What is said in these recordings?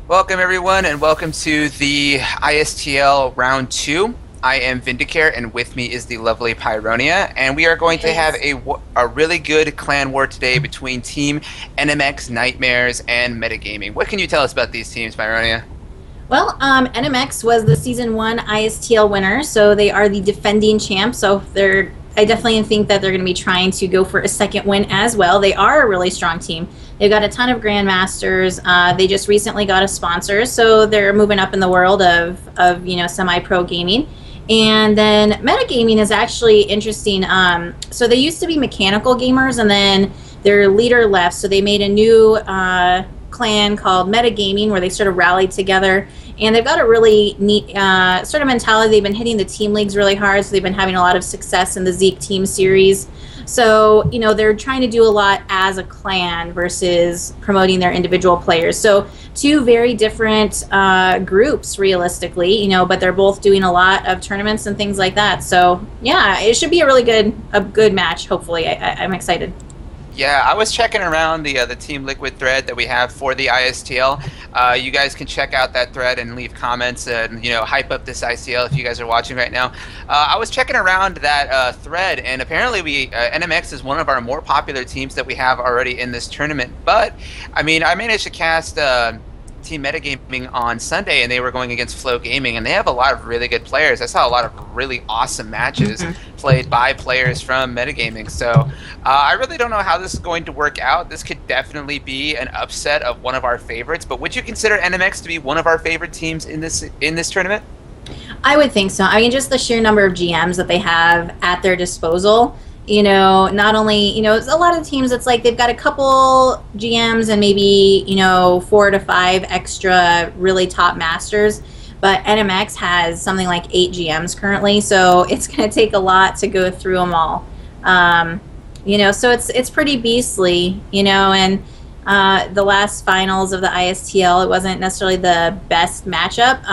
Welcome everyone, and welcome to the ISTL Round 2. I am Vindicare, and with me is the lovely Pyronia, and we are going to have a really good clan war today between Team NMX Nightmares and Metagaming. What can you tell us about these teams, Pyronia? Well, NMX was the Season 1 ISTL winner, so they are the defending champs, so I definitely think that they're going to be trying to go for a second win as well. They are a really strong team. They've got a ton of grandmasters. They just recently got a sponsor, so they're moving up in the world of semi-pro gaming. And then Metagaming is actually interesting. So they used to be mechanical gamers, and then their leader left, so they made a new clan called Metagaming, where they sort of rallied together. And they've got a really neat sort of mentality. They've been hitting the team leagues really hard, so they've been having a lot of success in the Zeke team series. So, they're trying to do a lot as a clan versus promoting their individual players. So two very different groups, realistically, but they're both doing a lot of tournaments and things like that. So, yeah, it should be a really good match, hopefully. I'm excited. Yeah, I was checking around the Team Liquid thread that we have for the ISTL. You guys can check out that thread and leave comments and hype up this ICL if you guys are watching right now. I was checking around that thread, and apparently NMX is one of our more popular teams that we have already in this tournament. But I mean, I managed to cast Team Metagaming on Sunday, and they were going against Flow Gaming, and they have a lot of really good players. I saw a lot of really awesome matches played by players from Metagaming. So I really don't know how this is going to work out. This could definitely be an upset of one of our favorites. But would you consider NMX to be one of our favorite teams in this tournament? I would think so. I mean, just the sheer number of GMs that they have at their disposal. Not only, a lot of teams, it's like they've got a couple GMs and maybe, 4 to 5 extra really top masters. But NMX has something like 8 GMs currently, so it's going to take a lot to go through them all. So it's pretty beastly, and the last finals of the ISTL, it wasn't necessarily the best matchup.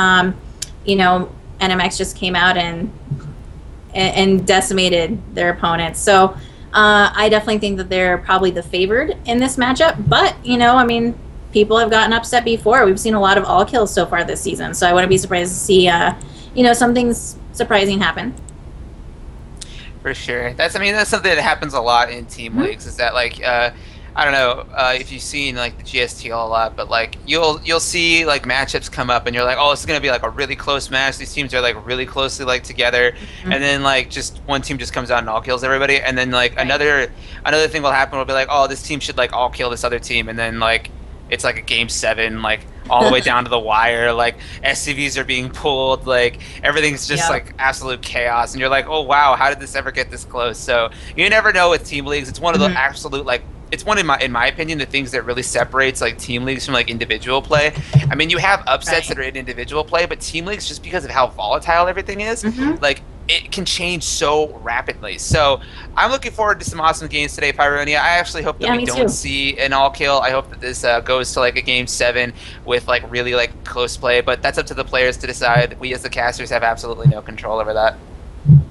NMX just came out and decimated their opponents. So I definitely think that they're probably the favored in this matchup. But, people have gotten upset before. We've seen a lot of all kills so far this season. So I wouldn't be surprised to see, something surprising happen. For sure. That's something that happens a lot in team leagues, is that, like, I don't know if you've seen like the GSTL a lot, but like you'll see like matchups come up and you're like, oh, this is gonna be like a really close match. These teams are like really closely like together, and then like just one team just comes out and all kills everybody, and then like another thing will happen. Will be like, oh, this team should like all kill this other team, and then like it's like a game 7, like all the way down to the wire. Like SCVs are being pulled, like everything's just like absolute chaos, and you're like, oh wow, how did this ever get this close? So you never know with team leagues. It's one of the absolute like. It's one in my opinion, the things that really separates like team leagues from like individual play. I mean, you have upsets that are in individual play, but team leagues, just because of how volatile everything is, like it can change so rapidly. So I'm looking forward to some awesome games today, Pyronia. I actually hope that we don't see an all kill. I hope that this goes to like a game 7 with like really like close play, but that's up to the players to decide. We as the casters have absolutely no control over that.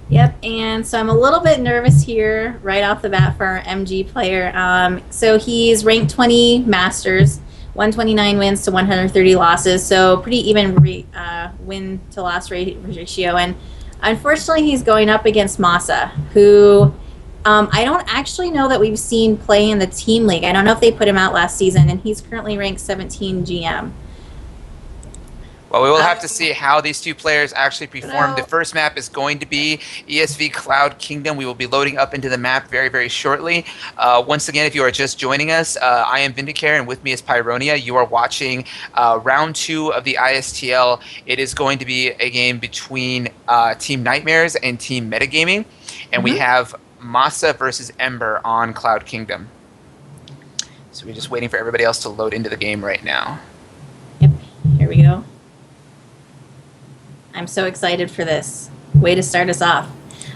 Yep, and so I'm a little bit nervous here right off the bat for our MG player. So he's ranked 20 Masters, 129 wins to 130 losses, so pretty even win-to-loss ratio. And unfortunately, he's going up against Masa, who I don't actually know that we've seen play in the team league. I don't know if they put him out last season, and he's currently ranked 17 GM. Well, we will have to see how these two players actually perform. The first map is going to be ESV Cloud Kingdom. We will be loading up into the map very, very shortly. Once again, if you are just joining us, I am Vindicare, and with me is Pyronia. You are watching round 2 of the ISTL. It is going to be a game between Team Nightmares and Team Metagaming, and we have Masa versus Ember on Cloud Kingdom. So we're just waiting for everybody else to load into the game right now. Yep, here we go. I'm so excited for this. Way to start us off.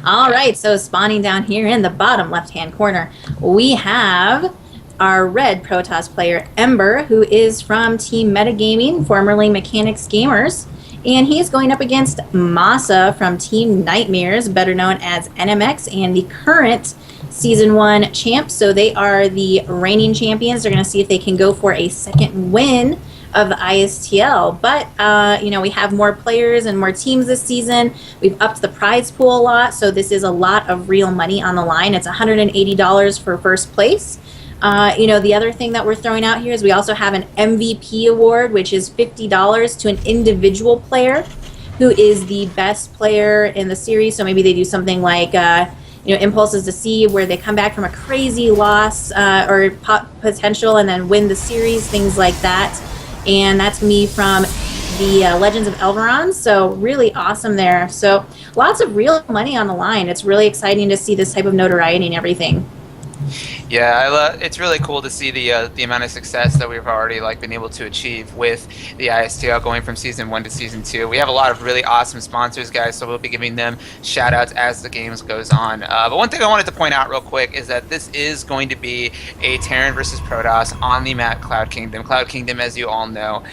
All right, so spawning down here in the bottom left-hand corner, we have our red Protoss player, Ember, who is from Team Metagaming, formerly Mechanics Gamers, and he's going up against Masa from Team Nightmares, better known as NMX, and the current Season 1 champs. So they are the reigning champions. They're going to see if they can go for a second win of the ISTL, but we have more players and more teams this season. We've upped the prize pool a lot, so this is a lot of real money on the line. It's $180 for first place. The other thing that we're throwing out here is we also have an MVP award, which is $50 to an individual player who is the best player in the series. So maybe they do something like Impulses to See, where they come back from a crazy loss or potential and then win the series, things like that. And that's me from the Legends of Elveron, so really awesome there. So lots of real money on the line. It's really exciting to see this type of notoriety and everything. Yeah, it's really cool to see the amount of success that we've already been able to achieve with the ISTL going from Season 1 to Season 2. We have a lot of really awesome sponsors, guys, so we'll be giving them shout-outs as the games goes on. But one thing I wanted to point out real quick is that this is going to be a Terran versus Protoss on the map Cloud Kingdom. Cloud Kingdom, as you all know,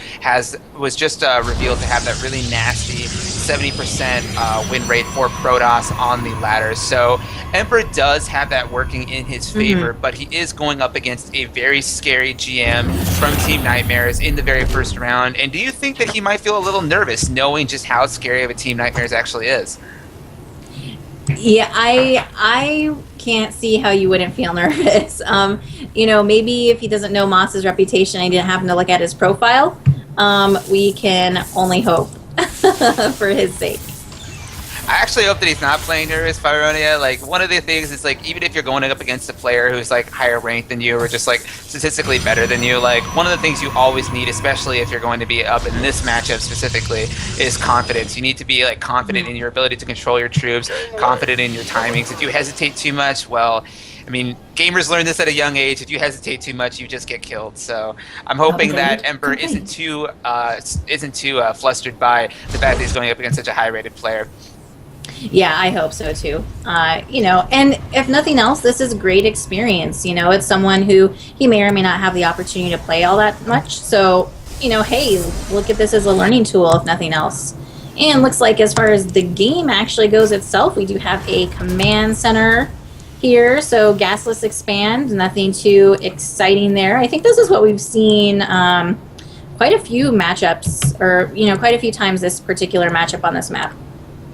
was just revealed to have that really nasty 70% win rate for Protoss on the ladder. So Emperor does have that working in his favor, but he is going up against a very scary GM from Team Nightmares in the very first round. And do you think that he might feel a little nervous knowing just how scary of a Team Nightmares actually is? Yeah, I can't see how you wouldn't feel nervous. Maybe if he doesn't know Moss's reputation, I didn't happen to look at his profile. We can only hope for his sake. I actually hope that he's not playing nervous Pyronia. Like, one of the things is, like, even if you're going up against a player who's, like, higher ranked than you or just, like, statistically better than you, like, one of the things you always need, especially if you're going to be up in this matchup specifically, is confidence. You need to be, like, confident in your ability to control your troops, confident in your timings. If you hesitate too much, well, I mean, gamers learn this at a young age. If you hesitate too much, you just get killed. So I'm hoping that Ember isn't too flustered by the fact that he's going up against such a high-rated player. Yeah, I hope so too. You know, and if nothing else, this is great experience. You know, it's someone who he may or may not have the opportunity to play all that much. So, you know, hey, look at this as a learning tool, if nothing else. And looks like as far as the game actually goes itself, we do have a command center here. So gasless expand, nothing too exciting there. I think this is what we've seen quite a few matchups, or, you know, quite a few times this particular matchup on this map.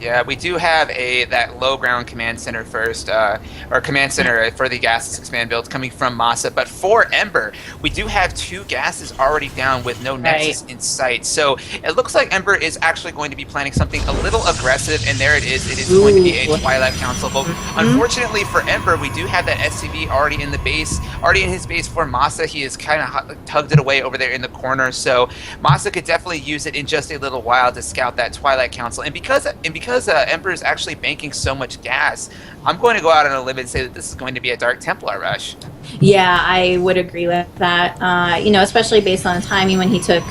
Yeah, we do have that low ground command center first, or command center for the gases expand build coming from Masa. But for Ember, we do have 2 gases already down with no nexus in sight. So it looks like Ember is actually going to be planning something a little aggressive, and there it is. It is going to be a Twilight Council. But unfortunately for Ember, we do have that SCV already in the base, already in his base for Masa. He has kind of tugged it away over there in the corner. So Masa could definitely use it in just a little while to scout that Twilight Council. And because Ember is actually banking so much gas, I'm going to go out on a limb and say that this is going to be a Dark Templar rush. Yeah, I would agree with that. You know, especially based on the timing when he took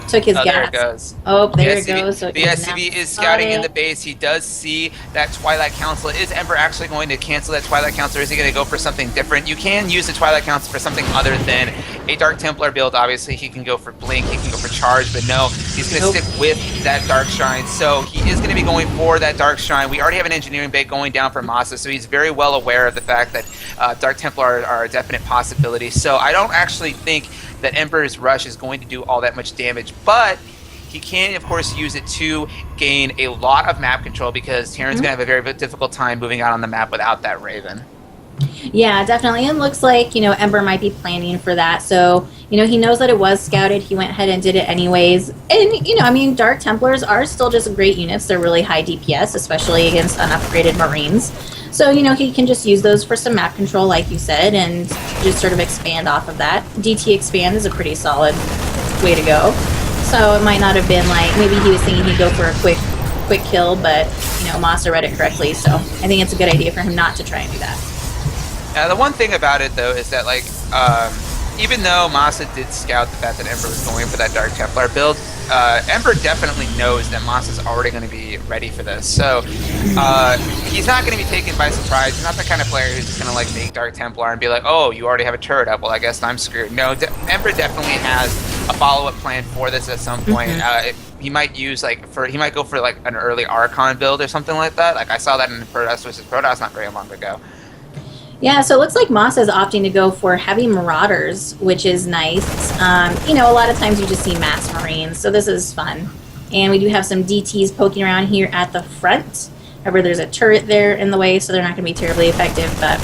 his gas. There it goes. Oh, there it goes. So the SCV is scouting in the base. He does see that Twilight Council. Is Ember actually going to cancel that Twilight Council, or is he going to go for something different? You can use the Twilight Council for something other than a Dark Templar build. Obviously, he can go for Blink, he can go for Charge, but no, he's going to stick with that Dark Shrine. So he is going to be going for that Dark Shrine. We already have an Engineering Bay going down for Masa, so he's very well aware of the fact that Dark Templar are a definite possibility. So I don't actually think that Ember's Rush is going to do all that much damage, but he can, of course, use it to gain a lot of map control, because Terran's going to have a very difficult time moving out on the map without that Raven. Yeah, definitely. And looks like, you know, Ember might be planning for that. So, you know, he knows that it was scouted. He went ahead and did it anyways. And, you know, I mean, Dark Templars are still just great units. They're really high DPS, especially against unupgraded Marines. So, you know, he can just use those for some map control, like you said, and just sort of expand off of that. DT expand is a pretty solid way to go. So it might not have been like, maybe he was thinking he'd go for a quick kill, but, you know, Masa read it correctly. So I think it's a good idea for him not to try and do that. The one thing about it, though, is that, like, even though Masa did scout the fact that Ember was going for that Dark Templar build, Ember definitely knows that Masa's already going to be ready for this. So he's not going to be taken by surprise. He's not the kind of player who's just going to, like, make Dark Templar and be like, oh, you already have a turret up, well, I guess I'm screwed. No, Ember definitely has a follow-up plan for this at some point. He might use, like, he might go for, like, an early Archon build or something like that. Like, I saw that in Protoss vs. Protoss not very long ago. Yeah, so it looks like Masa is opting to go for heavy Marauders, which is nice. You know, a lot of times you just see mass Marines, so this is fun. And we do have some DTs poking around here at the front. However, there's a turret there in the way, so they're not going to be terribly effective, but...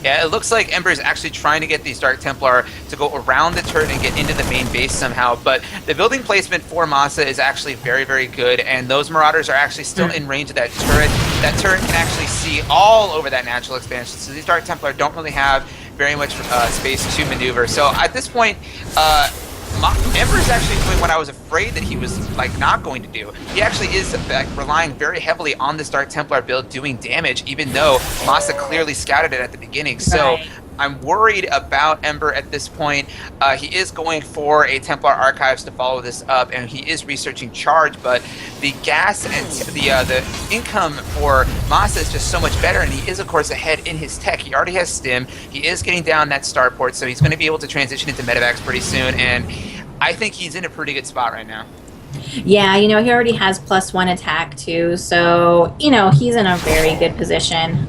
Yeah, it looks like Ember is actually trying to get these Dark Templar to go around the turret and get into the main base somehow, but the building placement for Masa is actually very, very good, and those Marauders are actually still in range of that turret. That turret can actually see all over that natural expansion, so these Dark Templar don't really have very much space to maneuver. So at this point, Ember is actually doing what I was afraid that he was, like, not going to do. He actually is, like, relying very heavily on this Dark Templar build doing damage, even though Masa clearly scouted it at the beginning. So I'm worried about Ember at this point. He is going for a Templar Archives to follow this up, and he is researching Charge, but the gas and the income for Masa is just so much better, and he is, of course, ahead in his tech. He already has Stim. He is getting down that starport, so he's going to be able to transition into medevacs pretty soon, and I think he's in a pretty good spot right now. Yeah, you know, he already has +1 attack, too, so, you know, he's in a very good position.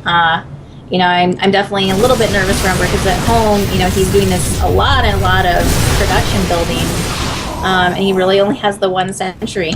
You know, I'm definitely a little bit nervous for Ember, because at home, you know, he's doing this a lot of production building, and he really only has the 1 sentry.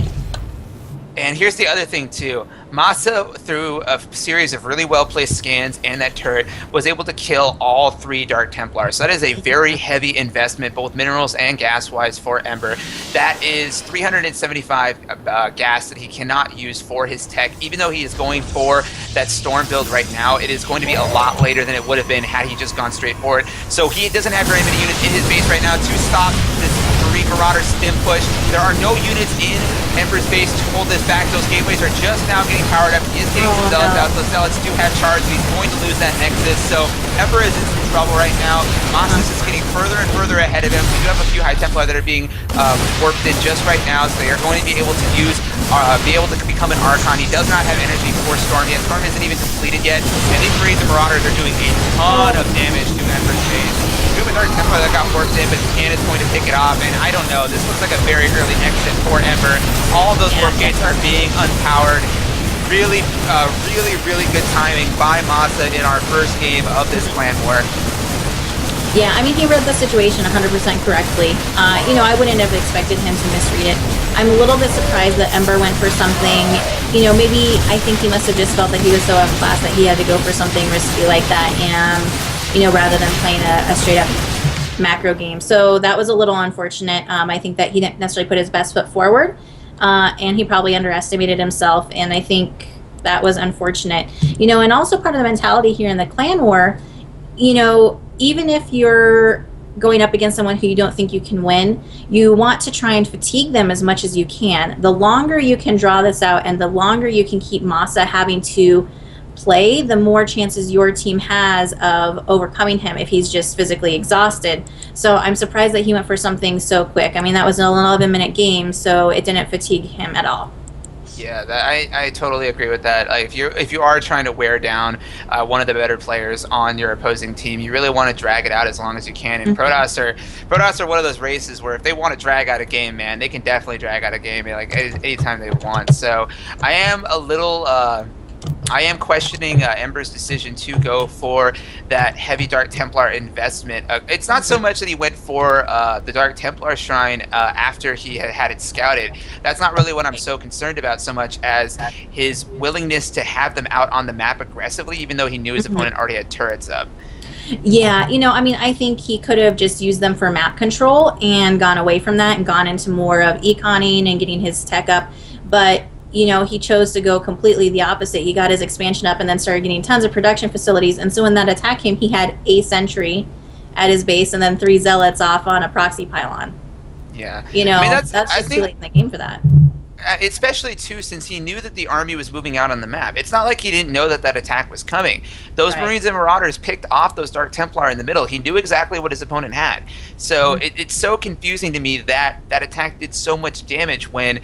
And here's the other thing, too. Masa, through a series of really well-placed scans and that turret, was able to kill all 3 Dark Templars. So that is a very heavy investment, both minerals and gas-wise, for Ember. That is 375 gas that he cannot use for his tech. Even though he is going for that Storm build right now, it is going to be a lot later than it would have been had he just gone straight for it. So he doesn't have very many units in his base right now to stop this 3 Marauder stim push. There are no units in Ember's base to hold this back. Those gateways are just now getting powered up. He is getting some zealots out. Those zealots do have charge, but he's going to lose that nexus. So Ember is in some trouble right now. Moss's is getting further and further ahead of him. We do have a few High Templar that are being warped in just right now, so they are going to be able to use, be able to become an Archon. He does not have energy for Storm yet. Storm isn't even completed yet, and these Marines and Marauders are doing a ton of damage to Ember's base. We have a Dark Templar that got worked in, but Scan is going to pick it off, and I don't know. This looks like a very early exit for Ember. All of those warp gates are being unpowered. Really, really good timing by Masa in our first game of this clan war. Yeah, I mean, he read the situation 100% correctly. You know, I wouldn't have expected him to misread it. I'm a little bit surprised that Ember went for something, you know, maybe I think he must have just felt that he was so outclassed that he had to go for something risky like that, and, you know, rather than playing a straight up macro game. So that was a little unfortunate. I think that he didn't necessarily put his best foot forward, and he probably underestimated himself, and I think that was unfortunate. You know, and also part of the mentality here in the clan war, you know, even if you're going up against someone who you don't think you can win, you want to try and fatigue them as much as you can. The longer you can draw this out and the longer you can keep Masa having to play, the more chances your team has of overcoming him if he's just physically exhausted. So I'm surprised that he went for something so quick. I mean, that was an 11-minute game, so it didn't fatigue him at all. Yeah, I totally agree with that. Like, if you are trying to wear down one of the better players on your opposing team, you really want to drag it out as long as you can. And Protoss are one of those races where if they want to drag out a game, man, they can definitely drag out a game like anytime they want. So I am a little. I am questioning Ember's decision to go for that heavy Dark Templar investment. It's not so much that he went for the Dark Templar shrine after he had it scouted. That's not really what I'm so concerned about so much as his willingness to have them out on the map aggressively, even though he knew his opponent already had turrets up. Yeah, you know, I mean, I think he could have just used them for map control and gone away from that and gone into more of econing and getting his tech up. But you know, he chose to go completely the opposite. He got his expansion up and then started getting tons of production facilities. And so when that attack came, he had a sentry at his base and then 3 zealots off on a proxy pylon. Yeah. You know, I mean, that's just too late in the game for that. Especially, too, since he knew that the army was moving out on the map. It's not like he didn't know that that attack was coming. Those Marines and Marauders picked off those Dark Templar in the middle. He knew exactly what his opponent had. So it's so confusing to me that that attack did so much damage when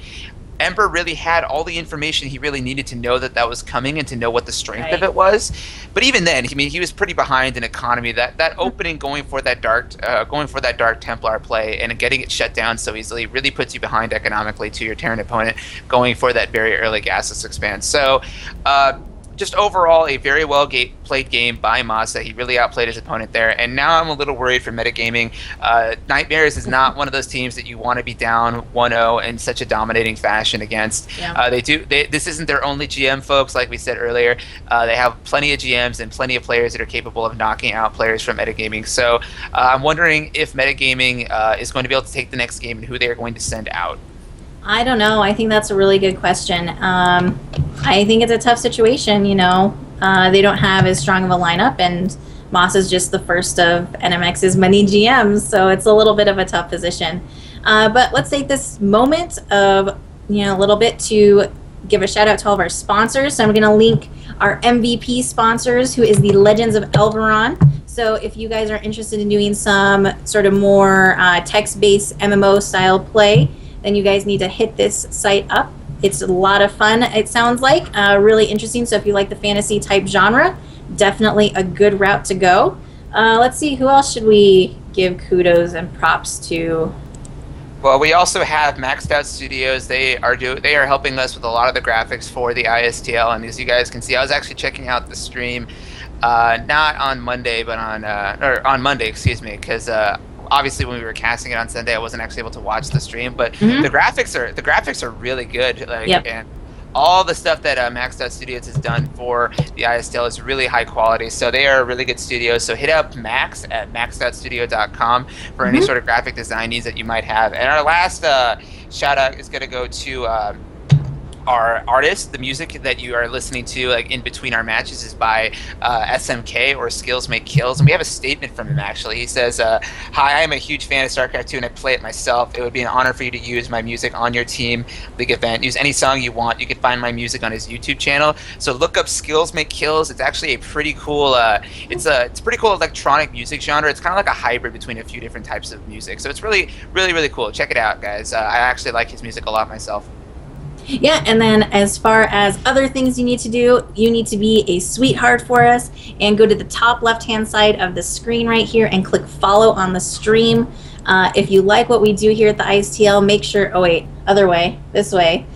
Ember really had all the information he really needed to know that that was coming and to know what the strength of it was. But even then, I mean, he was pretty behind in economy. That opening going for that Dark Templar play and getting it shut down so easily really puts you behind economically to your Terran opponent going for that very early gasless expanse. So just overall, a very well played game by Masa. He really outplayed his opponent there. And now I'm a little worried for metagaming. Nightmares is not one of those teams that you want to be down 1-0 in such a dominating fashion against. Yeah. This isn't their only GM, folks. Like we said earlier, they have plenty of GMs and plenty of players that are capable of knocking out players from metagaming. So I'm wondering if metagaming is going to be able to take the next game and who they are going to send out. I don't know. I think that's a really good question. I think it's a tough situation, you know. They don't have as strong of a lineup, and Moss is just the first of NMX's many GMs, so it's a little bit of a tough position. But let's take this moment of, you know, a little bit to give a shout out to all of our sponsors. So I'm going to link our MVP sponsors, who is the Legends of Elveron. So if you guys are interested in doing some sort of more text-based MMO style play, then you guys need to hit this site up. It's a lot of fun, it sounds like. Really interesting. So if you like the fantasy type genre, definitely a good route to go. Let's see, who else should we give kudos and props to? Well, we also have Maxed Out Studios. They are helping us with a lot of the graphics for the ISTL. And as you guys can see, I was actually checking out the stream, not on Monday, but on Monday, excuse me, because obviously when we were casting it on Sunday, I wasn't actually able to watch the stream, but the graphics are really good. And all the stuff that Maxed Out Studios has done for the ISTL is really high quality. So they are a really good studio. So hit up Max at maxoutstudio.com for any sort of graphic design needs that you might have. And our last shout out is going to go to our artist. The music that you are listening to like in between our matches is by SMK, or Skills Make Kills, and we have a statement from him. Actually, he says, hi, I am a huge fan of StarCraft 2 and I play it myself. It would be an honor for you to use my music on your team league event. Use any song you want. You can find my music on his YouTube channel, so look up Skills Make Kills. It's actually a pretty cool it's a pretty cool electronic music genre. It's kind of like a hybrid between a few different types of music, so it's really cool. Check it out, guys. I actually like his music a lot myself. Yeah, and then as far as other things you need to do, you need to be a sweetheart for us and go to the top left-hand side of the screen right here and click follow on the stream. If you like what we do here at the ISTL, make sure, oh wait, other way, this way.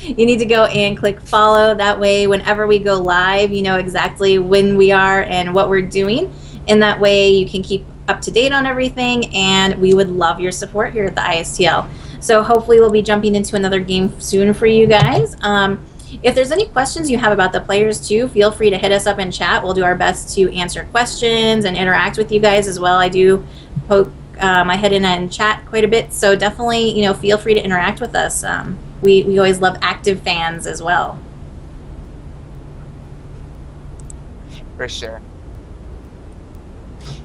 You need to go and click follow. That way, whenever we go live, you know exactly when we are and what we're doing. And that way you can keep up to date on everything, and we would love your support here at the ISTL. So hopefully we'll be jumping into another game soon for you guys. If there's any questions you have about the players too, feel free to hit us up in chat. We'll do our best to answer questions and interact with you guys as well. I do poke my head in and chat quite a bit, so definitely, you know, feel free to interact with us. We always love active fans as well. For sure.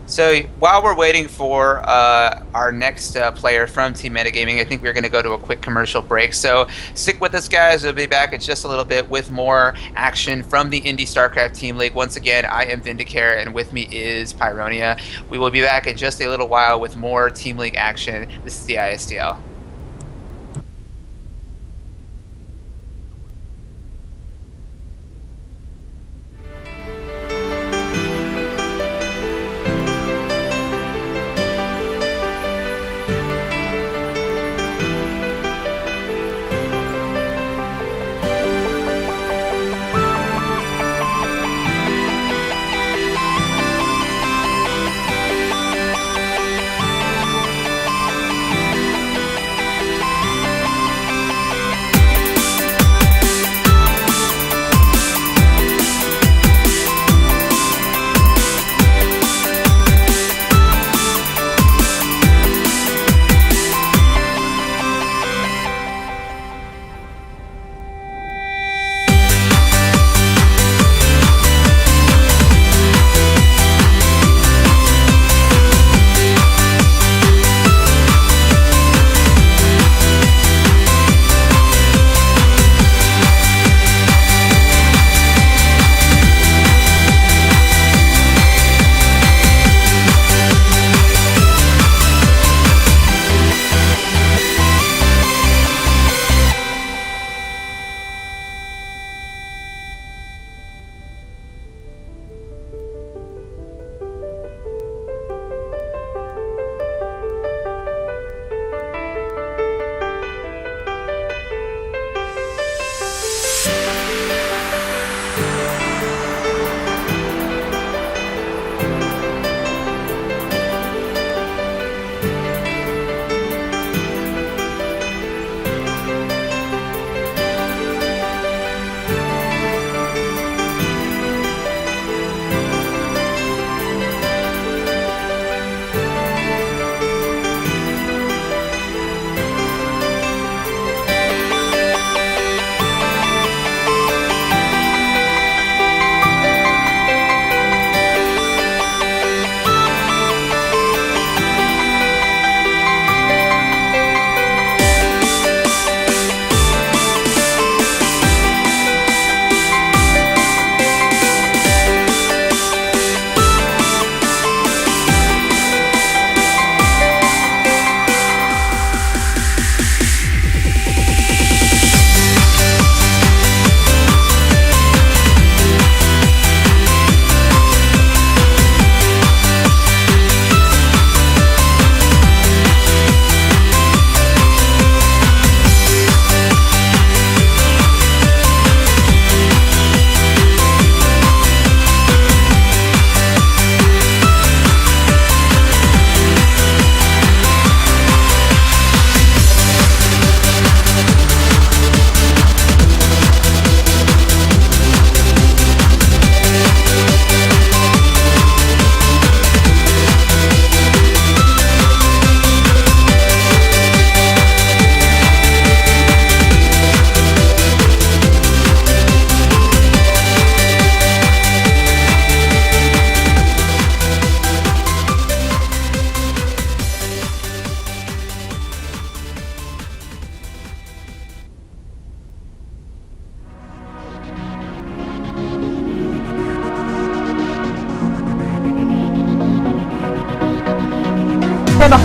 So while we're waiting for our next player from Team Metagaming, I think we're going to go to a quick commercial break. So stick with us, guys. We'll be back in just a little bit with more action from the Indie StarCraft Team League. Once again, I am Vindicare, and with me is Pyronia. We will be back in just a little while with more Team League action. This is the ISTL.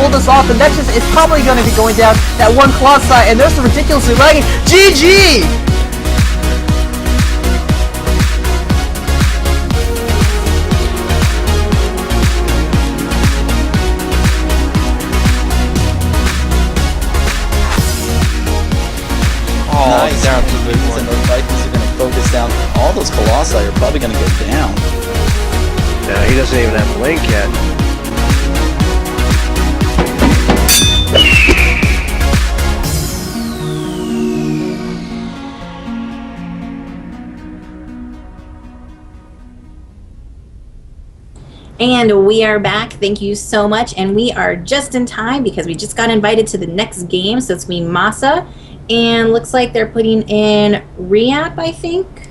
pull this off. The Nexus is probably going to be going down that one Colossi, and there's the ridiculously lagging GG! Nice. Down to the big one. And those Vikings are going to focus down. All those Colossi are probably going to go down. No, he doesn't even have a link yet. And we are back. Thank you so much. And we are just in time because we just got invited to the next game. So it's me, Masa. And looks like they're putting in Reap, I think.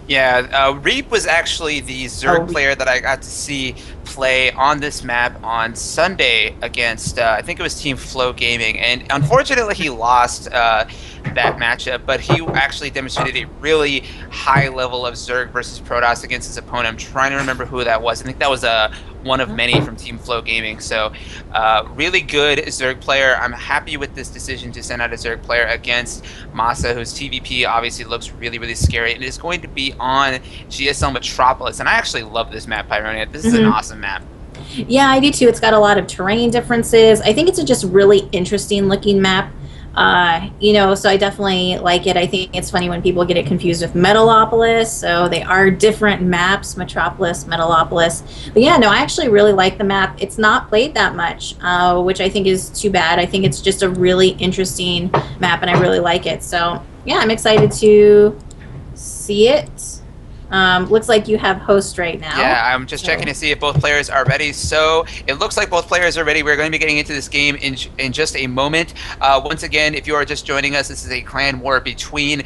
Yeah, Reap was actually the Zerg player that I got to see play on this map on Sunday against, I think it was Team Flow Gaming. And unfortunately, he lost that matchup, but he actually demonstrated a really high level of Zerg versus Protoss against his opponent. I'm trying to remember who that was. I think that was one of many from Team Flow Gaming. So really good Zerg player. I'm happy with this decision to send out a Zerg player against Masa, whose TVP obviously looks really, really scary. It is going to be on GSL Metropolis, and I actually love this map, Pyronia. This is an awesome map. Yeah, I do too. It's got a lot of terrain differences. I think it's a just really interesting looking map. You know, so I definitely like it. I think it's funny when people get it confused with Metalopolis. So they are different maps, Metropolis, Metalopolis. But yeah, no, I actually really like the map. It's not played that much, which I think is too bad. I think it's just a really interesting map, and I really like it. So yeah, I'm excited to see it. Looks like you have host right now. Yeah, I'm just checking to see if both players are ready. So it looks like both players are ready. We're going to be getting into this game in just a moment. Once again, if you are just joining us, this is a clan war between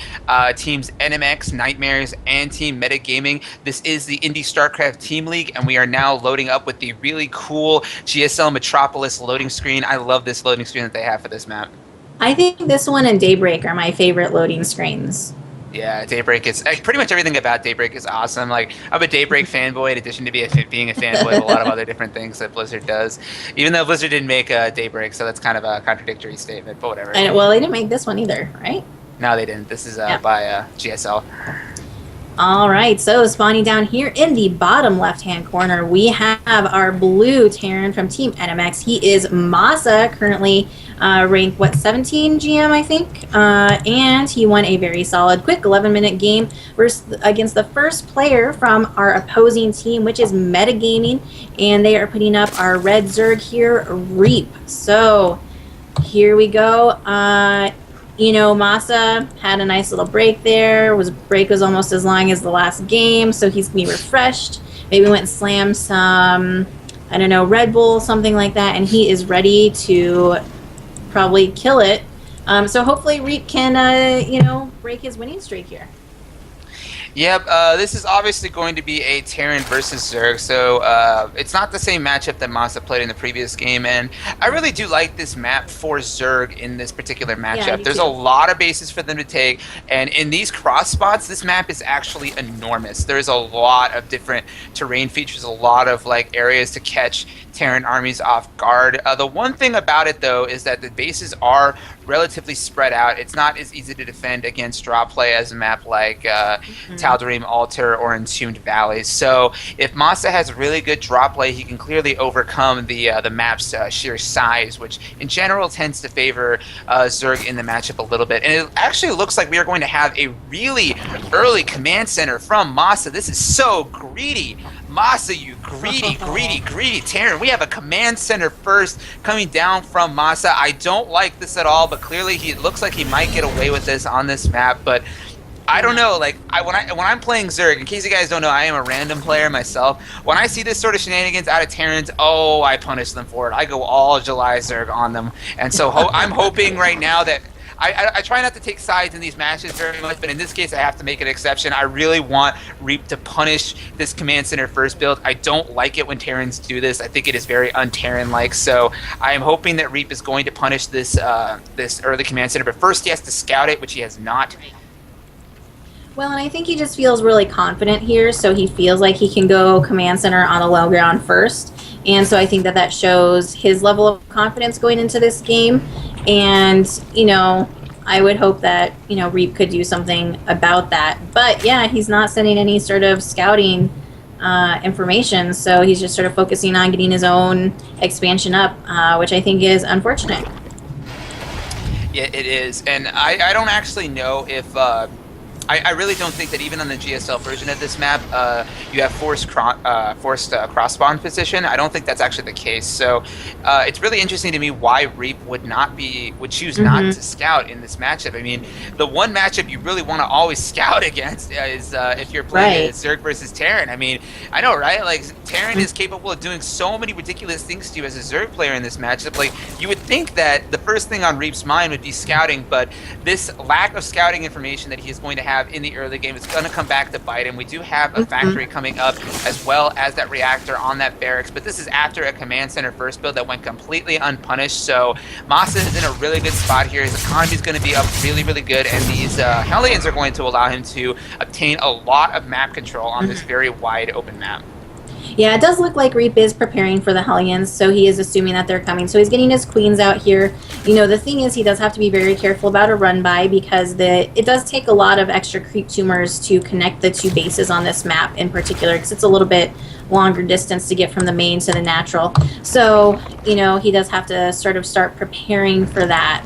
teams NMX, Nightmares, and Team Metagaming. This is the Indie StarCraft Team League, and we are now loading up with the really cool GSL Metropolis loading screen. I love this loading screen that they have for this map. I think this one and Daybreak are my favorite loading screens. Yeah, Daybreak is pretty much everything about Daybreak is awesome. Like, I'm a Daybreak fanboy in addition to being a fanboy of a lot of other different things that Blizzard does. Even though Blizzard didn't make Daybreak, so that's kind of a contradictory statement, but whatever. And, well, they didn't make this one either, right? No, they didn't. This is by GSL. All right, so spawning down here in the bottom left-hand corner, we have our blue Terran from Team NMX. He is Masa, currently ranked, 17 GM, I think? And he won a very solid, quick 11-minute game against the first player from our opposing team, which is Metagaming, and they are putting up our red Zerg here, Reap. So here we go. You know, Masa had a nice little break there. Break was almost as long as the last game, so he's going to be refreshed. Maybe went and slammed some, I don't know, Red Bull, something like that, and he is ready to probably kill it. So hopefully Reap can, you know, break his winning streak here. Yep, this is obviously going to be a Terran versus Zerg, so it's not the same matchup that Masa played in the previous game, and I really do like this map for Zerg in this particular matchup. Yeah, There's a lot of bases for them to take, and in these cross spots, this map is actually enormous. There's a lot of different terrain features, a lot of like areas to catch Terran armies off guard. The one thing about it, though, is that the bases are relatively spread out. It's not as easy to defend against draw play as a map like Tal'Darim Altar or Entombed Valleys. So if Masa has really good draw play, he can clearly overcome the map's sheer size, which in general tends to favor Zerg in the matchup a little bit. And it actually looks like we are going to have a really early command center from Masa. This is so greedy. Masa, you greedy, greedy, greedy Terran. We have a command center first coming down from Masa. I don't like this at all, but clearly it looks like he might get away with this on this map. But I don't know. Like when I'm playing Zerg, in case you guys don't know, I am a random player myself. When I see this sort of shenanigans out of Terrans, oh, I punish them for it. I go all July Zerg on them, and so I'm hoping right now that. I try not to take sides in these matches very much, but in this case I have to make an exception. I really want Reap to punish this command center first build. I don't like it when Terrans do this. I think it is very un-Terran-like, so I am hoping that Reap is going to punish this this early command center, but first he has to scout it, which he has not. Well, and I think he just feels really confident here, so he feels like he can go command center on the low ground first. And so I think that that shows his level of confidence going into this game. And, you know, I would hope that, you know, Reap could do something about that. But yeah, he's not sending any sort of scouting information, so he's just sort of focusing on getting his own expansion up, which I think is unfortunate. Yeah, it is, and I don't actually know if I really don't think that even on the GSL version of this map, you have forced cross spawn position. I don't think that's actually the case. So it's really interesting to me why Reap would choose not to scout in this matchup. I mean, the one matchup you really want to always scout against is if you're playing Zerg versus Terran. I mean, I know, right? Like, Terran is capable of doing so many ridiculous things to you as a Zerg player in this matchup. Like, you would think that the first thing on Reap's mind would be scouting, but this lack of scouting information that he is going to have in the early game is going to come back to bite him. We do have a factory coming up as well as that reactor on that barracks, but this is after a command center first build that went completely unpunished. So Masa is in a really good spot here. His economy is going to be up really, really good, and these Hellions are going to allow him to obtain a lot of map control on this very wide open map. Yeah, it does look like Reap is preparing for the Hellions, so he is assuming that they're coming. So he's getting his queens out here. You know, the thing is, he does have to be very careful about a run-by because it does take a lot of extra creep tumors to connect the two bases on this map in particular, because it's a little bit longer distance to get from the main to the natural. So, you know, he does have to sort of start preparing for that.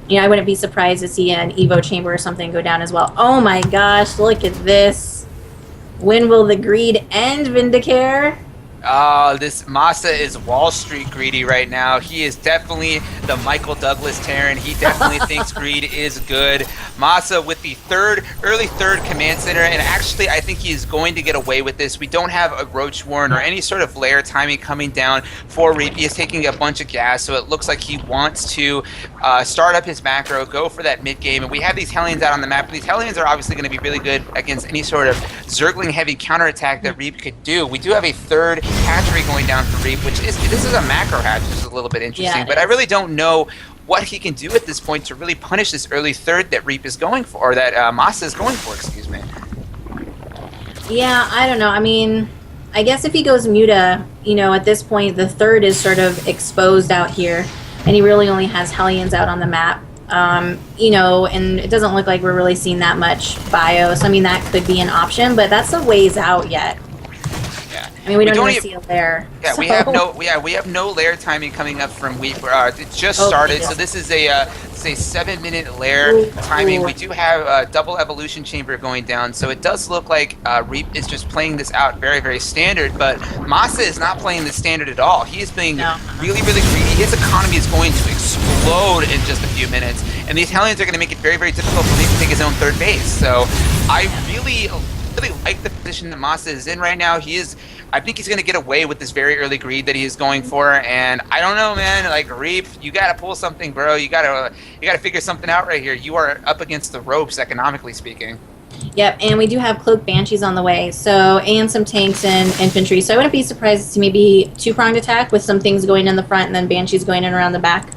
You know, I wouldn't be surprised to see an Evo chamber or something go down as well. Oh my gosh, look at this. When will the greed end, Vindicare? This Masa is Wall Street greedy right now. He is definitely the Michael Douglas Terran. He definitely thinks greed is good. Masa with the early third command center, and actually I think he is going to get away with this. We don't have a Roach Warren or any sort of layer timing coming down for Reap. He is taking a bunch of gas, so it looks like he wants to start up his macro, go for that mid game, and we have these Hellions out on the map, and these Hellions are obviously going to be really good against any sort of Zergling heavy counterattack that Reap could do. We do have a third hatchery going down for Reap, this is a macro hatch, which is a little bit interesting, but I really don't know what he can do at this point to really punish this early third that Reap is going for, or that Masa is going for, excuse me. Yeah, I don't know. I mean, I guess if he goes Muta, you know, at this point the third is sort of exposed out here, and he really only has Hellions out on the map. You know, and it doesn't look like we're really seeing that much bios. I mean, that could be an option, but that's a ways out yet. I mean, we don't even see a layer. Yeah, so. we have no layer timing coming up from Weep. It just started, so this is a 7-minute layer timing. We do have a double evolution chamber going down, so it does look like Reap is just playing this out very, very standard. But Masa is not playing this standard at all. He is being really, really greedy. His economy is going to explode in just a few minutes, and these Hellions are going to make it very, very difficult for him to take his own third base. So I really like the position that Masa is in right now. I think he's going to get away with this very early greed that he is going for, and I don't know, man. Like, Reap, you got to pull something, bro. You got to figure something out right here. You are up against the ropes, economically speaking. Yep, and we do have Cloaked Banshees on the way, so, and some tanks and infantry. So I wouldn't be surprised to see maybe two-pronged attack with some things going in the front and then Banshees going in around the back.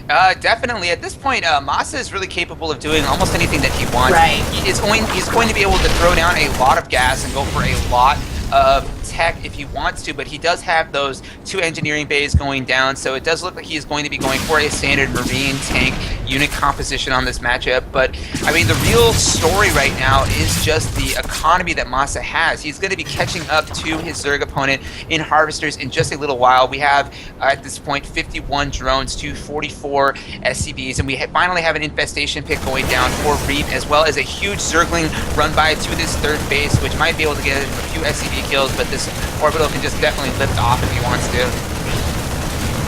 Definitely. At this point, Masa is really capable of doing almost anything that he wants. Right. He's going to be able to throw down a lot of gas and go for a lot of tech if he wants to, but he does have those two engineering bays going down, so it does look like he is going to be going for a standard marine tank unit composition on this matchup. But I mean, the real story right now is just the economy that Masa has. He's going to be catching up to his Zerg opponent in harvesters in just a little while. We have at this point 51 drones to 44 SCVs, and we finally have an infestation pick going down for Reap, as well as a huge Zergling run by to this third base, which might be able to get a few SCV kills, but this orbital can just definitely lift off if he wants to.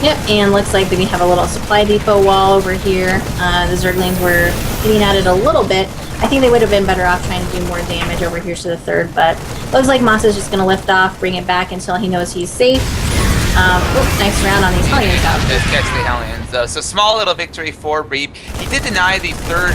Yep, and looks like we have a little supply depot wall over here. The Zerglings were hitting at it a little bit. I think they would have been better off trying to do more damage over here to the third, but looks like Masa's just going to lift off, bring it back until he knows he's safe. Nice round on these Hellions out. Just catch the Hellions. though. So small little victory for Reap. He did deny the third,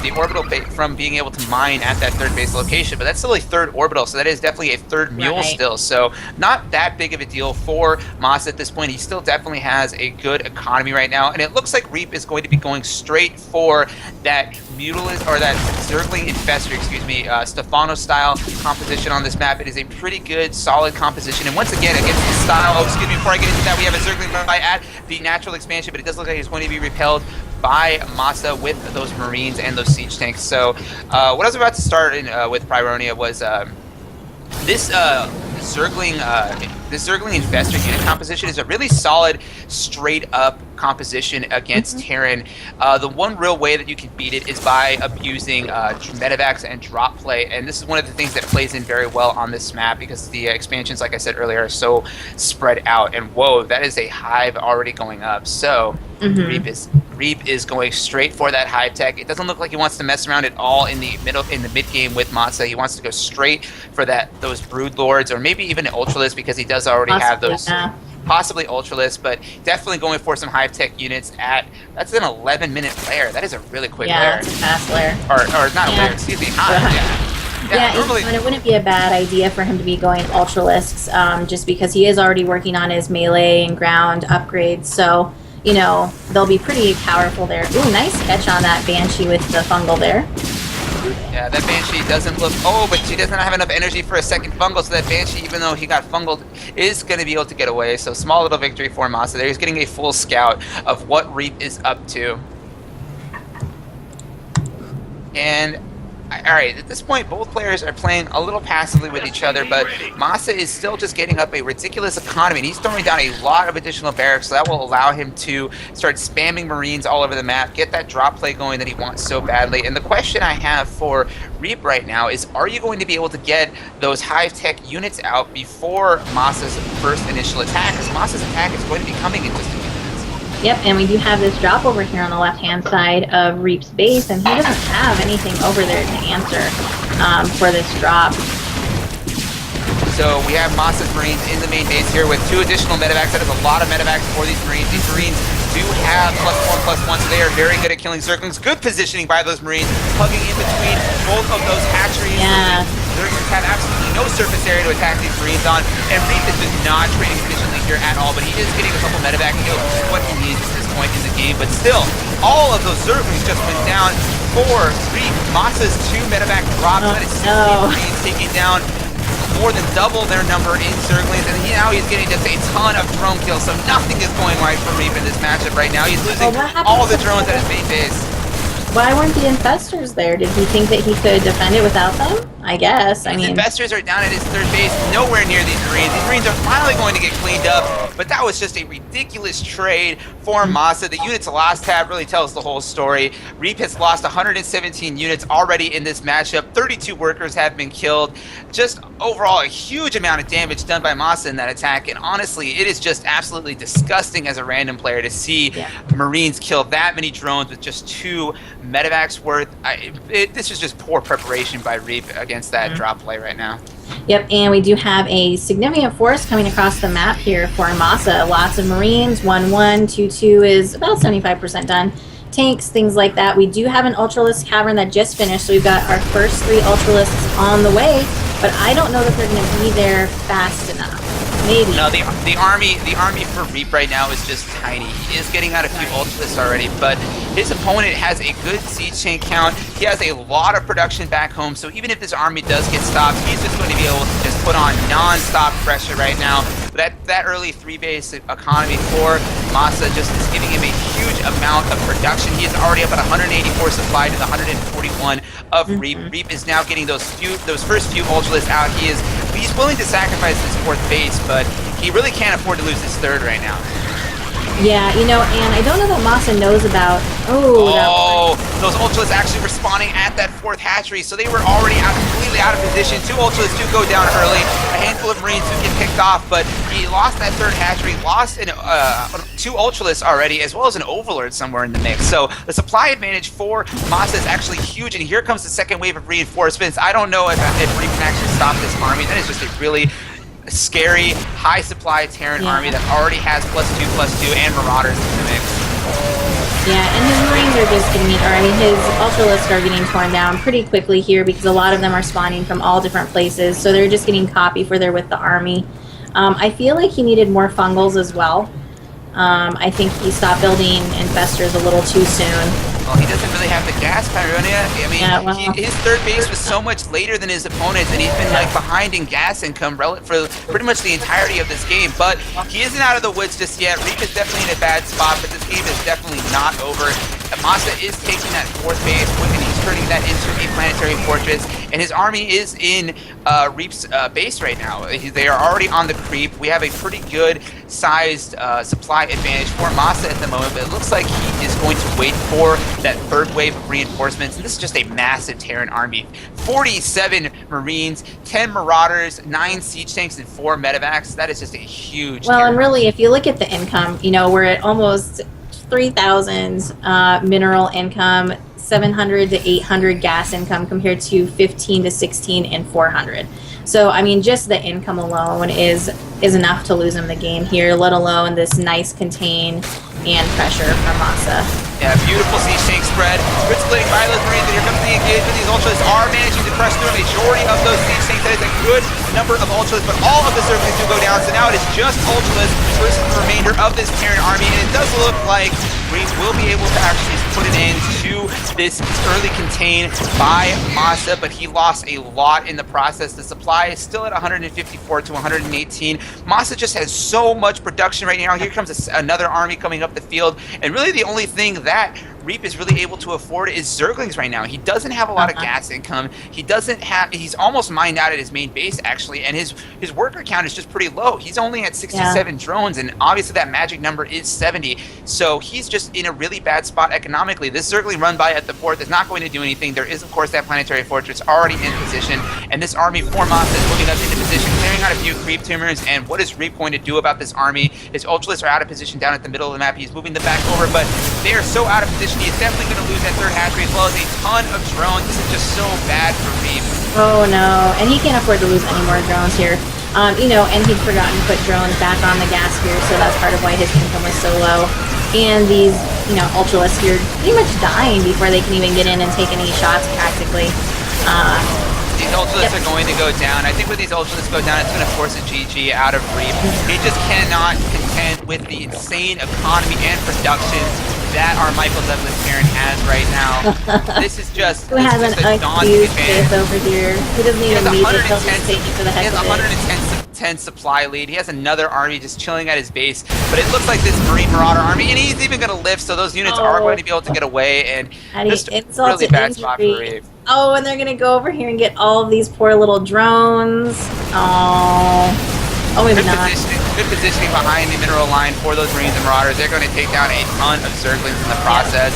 the orbital from being able to mine at that third base location, but that's still a third orbital, so that is definitely a third mule still. So not that big of a deal for Masa at this point. He still definitely has a good economy right now, and it looks like Reap is going to be going straight for that Mutalisk, or that Zergling Infestor, excuse me, Stefano style composition on this map. It is a pretty good, solid composition, and once again, against the style, oh, excuse me, before I get into that, we have a Zergling by at the natural expansion, but it does look like it's going to be repelled by Masa with those Marines and those siege tanks. So what I was about to start in, with Pyronia was this Zergling Infestor unit composition is a really solid, straight-up composition against Terran. The one real way that you can beat it is by abusing medevacs and drop play, and this is one of the things that plays in very well on this map because the expansions, like I said earlier, are so spread out. And whoa, that is a hive already going up. So Reap is going straight for that hive tech. It doesn't look like he wants to mess around at all in the mid game with Matza. He wants to go straight for those Brood Lords, or maybe even an Ultralisk, because he does already have those. Possibly Ultralisk, but definitely going for some hive tech units that's an 11-minute layer. That is a really quick layer. Yeah, it's a fast layer. Or not a layer, excuse me, hive. Yeah, normally, and it wouldn't be a bad idea for him to be going Ultralisks, just because he is already working on his melee and ground upgrades, so, you know, they'll be pretty powerful there. Ooh, nice catch on that Banshee with the fungal there. Yeah, that Banshee doesn't look... Oh, but she doesn't have enough energy for a second fungal, so that Banshee, even though he got fungled, is going to be able to get away. So small little victory for Masa there. He's getting a full scout of what Reap is up to. And... Alright, at this point, both players are playing a little passively with each other, but Masa is still just getting up a ridiculous economy, and he's throwing down a lot of additional barracks, so that will allow him to start spamming Marines all over the map, get that drop play going that he wants so badly. And the question I have for Reap right now is, are you going to be able to get those hive-tech units out before Masa's first initial attack? Because Masa's attack is going to be coming in just a few minutes. Yep, and we do have this drop over here on the left-hand side of Reap's base, and he doesn't have anything over there to answer for this drop. So we have Masa's Marines in the main base here with 2 additional medevacs. That is a lot of medevacs for these Marines. These Marines do have +1/+1, so they are very good at killing Zerglings. Good positioning by those Marines, hugging in between both of those hatcheries. Yeah. Zerglings have absolutely no surface area to attack these Marines on, and Reap is just not trading efficiently here at all, but he is getting a couple medevac kills, which is what he needs at this point in the game. But still, all of those Zerglings just went down for Reap. Masa's 2 medevac drops. That is 16 Marines taking down more than double their number in Zerglings, and now he's getting just a ton of drone kills, so nothing is going right for Reap in this matchup right now. He's losing all the drones at his main base. Why weren't the infestors there? Did he think that he could defend it without them? I guess. I mean, Infestors are down at his third base, nowhere near these Marines. These Marines are finally going to get cleaned up, but that was just a ridiculous trade for Masa. The units lost tab really tells the whole story. Reap has lost 117 units already in this matchup. 32 workers have been killed. Just overall a huge amount of damage done by Masa in that attack, and honestly, it is just absolutely disgusting as a random player to see Marines kill that many drones with just 2 medevacs worth. This is just poor preparation by Reap against that drop play right now. Yep, and we do have a significant force coming across the map here for Masa. Lots of Marines, 1-1, 2-2 is about 75% done. Tanks, things like that. We do have an Ultralisk Cavern that just finished, so we've got our first 3 Ultralisks on the way, but I don't know that they're going to be there fast enough. Maybe. No, the army for Reap right now is just tiny. He is getting out a few Ultralisks already, but his opponent has a good siege chain count. He has a lot of production back home, so even if this army does get stopped, he's just going to be able to just put on non-stop pressure right now. That early 3-base economy for Masa just is giving him a huge amount of production. He is already up at 184 supply to the 141 of Reap. Reap is now getting those first few Ultralisks out. He's willing to sacrifice his 4th base, but he really can't afford to lose his 3rd right now. Yeah, you know, and I don't know that Masa knows about... those Ultralisks actually were spawning at that 4th hatchery, so they were already completely out of position. 2 Ultralisks do go down early. A handful of Marines do get picked off, but he lost that 3rd hatchery, lost 2 Ultralisks already, as well as an Overlord somewhere in the mix. So the supply advantage for Masa is actually huge, and here comes the 2nd wave of reinforcements. I don't know if Reap can actually stop this army. That is just a really scary, high supply Terran army that already has +2/+2 and Marauders in the mix. Yeah, and his Marines are just getting, or I mean, his Ultralisks are getting torn down pretty quickly here because a lot of them are spawning from all different places, so they're just getting caught before they're with the army. I feel like he needed more fungals as well. I think he stopped building infestors a little too soon. Well, he doesn't really have the gas, Pyronia. I mean, Yeah, well. his third base was so much later than his opponents, and he's been like behind in gas income for pretty much the entirety of this game. But he isn't out of the woods just yet. Reap is definitely in a bad spot, but this game is definitely not over. Masa is taking that fourth base, and he's turning that into a planetary fortress, and his army is in Reap's base right now. They are already on the creep. We have a pretty good sized supply advantage for Masa at the moment, but it looks like he is going to wait for that third wave of reinforcements. And this is just a massive Terran army. 47 Marines, 10 Marauders, 9 siege tanks, and 4 medevacs. That is just a huge Well, Terran and really, if you look at the income, you know, we're at almost 3,000 mineral income, 700 to 800 gas income compared to 15 to 16 and 400. So, I mean, just the income alone is enough to lose him the game here, let alone this nice contain and pressure from Masa. Yeah, beautiful siege tank spread. Good splitting by those Marines, and here comes the engagement. These Ultras are managing to crush through a majority of those siege tanks. That is a good number of Ultras, but all of the Zerglings do go down, so now it is just Ultras versus the remainder of this Terran army, and it does look like Marines will be able to actually put an end to this early contain by Masa, but he lost a lot in the process. The supply is still at 154 to 118. Masa just has so much production right now. Here comes another army coming up the field, and really the only thing that Reap is really able to afford is Zerglings right now. He doesn't have a lot of gas income. He's almost mined out at his main base actually, and his worker count is just pretty low. He's only at 67 drones, and obviously that magic number is 70. So he's just in a really bad spot economically. This Zergling run by at the fourth is not going to do anything. There is of course that planetary fortress already in position, and this army for Masa is moving up into position, clearing out a few creep tumors. And what is Reap going to do about this army? His Ultralists are out of position down at the middle of the map. He's moving them back over, but they are so out of position. He is definitely going to lose that third hatchery as well as a ton of drones. This is just so bad for Reap. Oh no, and he can't afford to lose any more drones here. You know, and he'd forgotten to put drones back on the gas here, so that's part of why his income was so low. And these, you know, Ultralists here pretty much dying before they can even get in and take any shots practically. These Ultralists are going to go down. I think when these Ultralists go down, it's going to force a GG out of Reap. He just cannot contend with the insane economy and production that our Michael Douglas Terran has right now. This is just Who has an excuse face over here? He doesn't even need to kill this station for the heck of it. He has 110 supply lead. He has another army just chilling at his base, but it looks like this Marine Marauder army, and he's even going to lift, so those units are going to be able to get away, and just a really bad spot for Reap. Oh, and they're going to go over here and get all of these poor little drones. Oh, maybe not. Good positioning behind the mineral line for those Marines and Marauders. They're going to take down a ton of Zerglings in the process.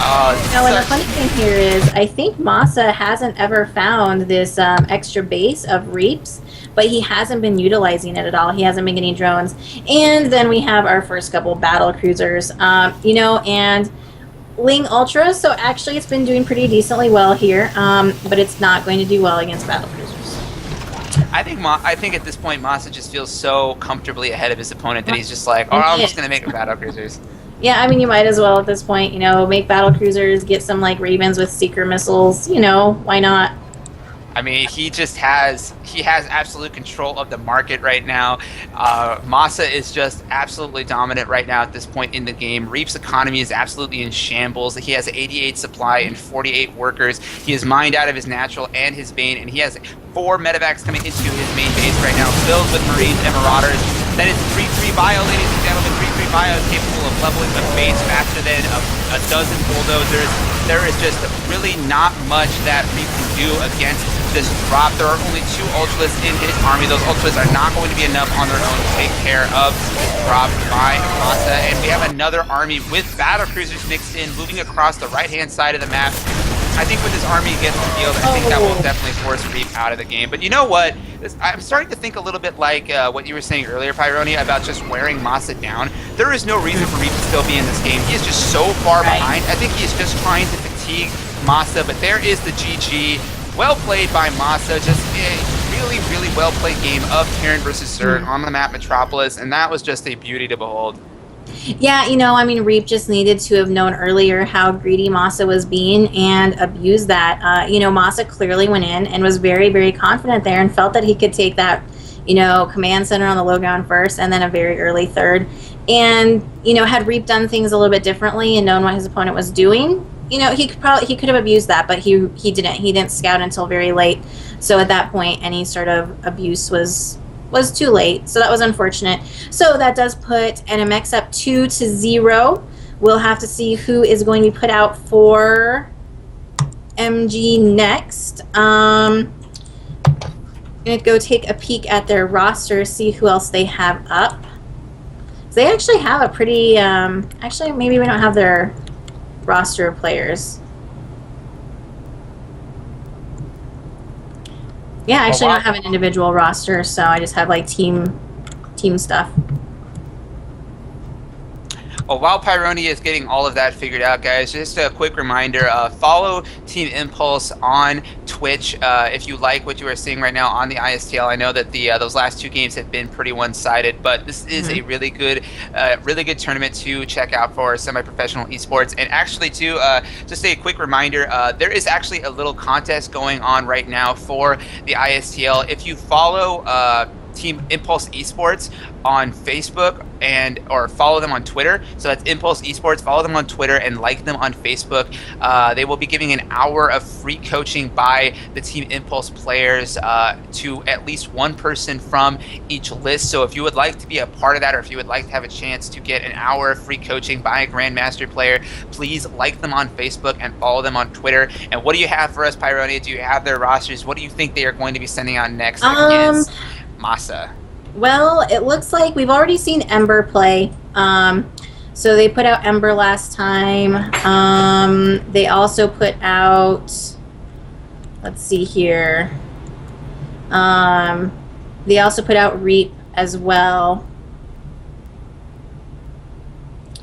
And the funny thing here is, I think Masa hasn't ever found this extra base of Reaps, but he hasn't been utilizing it at all. He hasn't been getting drones. And then we have our first couple battle cruisers, you know, and Ling Ultra, so actually it's been doing pretty decently well here, but it's not going to do well against battle cruisers. I think at this point Masa just feels so comfortably ahead of his opponent that he's just like, oh, I'm just going to make them battle cruisers. Yeah, I mean, you might as well at this point, you know, make battle cruisers, get some, like, Ravens with seeker missiles, you know, why not? I mean, he has absolute control of the market right now. Masa is just absolutely dominant right now at this point in the game. Reap's economy is absolutely in shambles. He has 88 supply and 48 workers. He is mined out of his natural and his bane, and he has 4 medevacs coming into his main base right now, filled with Marines and Marauders. That is 3-3 bio, ladies and gentlemen. 3-3 bio is capable of leveling the base faster than a dozen bulldozers. There is just really not much that Reap can do against this drop. There are only 2 Ultralists in his army. Those Ultralists are not going to be enough on their own to take care of this drop by Masa. And we have another army with battle cruisers mixed in, moving across the right-hand side of the map. I think when this army gets the field, I think that will definitely force Reap out of the game. But you know what? I'm starting to think a little bit like what you were saying earlier, Pyronia, about just wearing Masa down. There is no reason for Reap to still be in this game. He is just so far behind. I think he's just trying to fatigue Masa, but there is the GG. Well played by Masa. Just a really, really well played game of Terran versus Zerg on the map Metropolis, and that was just a beauty to behold. Yeah, I mean, Reap just needed to have known earlier how greedy Masa was being and abused that. Masa clearly went in and was very, very confident there and felt that he could take that, command center on the low ground first and then a very early third. And, had Reap done things a little bit differently and known what his opponent was doing, he could have abused that, but he didn't. He didn't scout until very late. So at that point, any sort of abuse was too late. So that was unfortunate. So that does put NMX up 2-0. We'll have to see who is going to be put out for MG next. I'm going to go take a peek at their roster, see who else they have up. They actually have a pretty, actually maybe we don't have their roster of players. Yeah, actually I don't have an individual roster, so I just have like team stuff. Well, while Pyronia is getting all of that figured out, guys, just a quick reminder, follow Team Impulse on Twitch if you like what you are seeing right now on the ISTL. I know that those last 2 games have been pretty one-sided, but this is a really good tournament to check out for semi-professional esports. And actually, too, just a quick reminder, there is actually a little contest going on right now for the ISTL. If you follow Team Impulse Esports on Facebook or follow them on Twitter. So that's Impulse Esports. Follow them on Twitter and like them on Facebook. They will be giving an hour of free coaching by the Team Impulse players to at least one person from each list. So if you would like to be a part of that, or if you would like to have a chance to get an hour of free coaching by a Grandmaster player, please like them on Facebook and follow them on Twitter. And what do you have for us, Pyronia? Do you have their rosters? What do you think they are going to be sending out next against Masa? Well, it looks like we've already seen Ember play. So they put out Ember last time. They also put out, let's see here. They also put out Reap as well.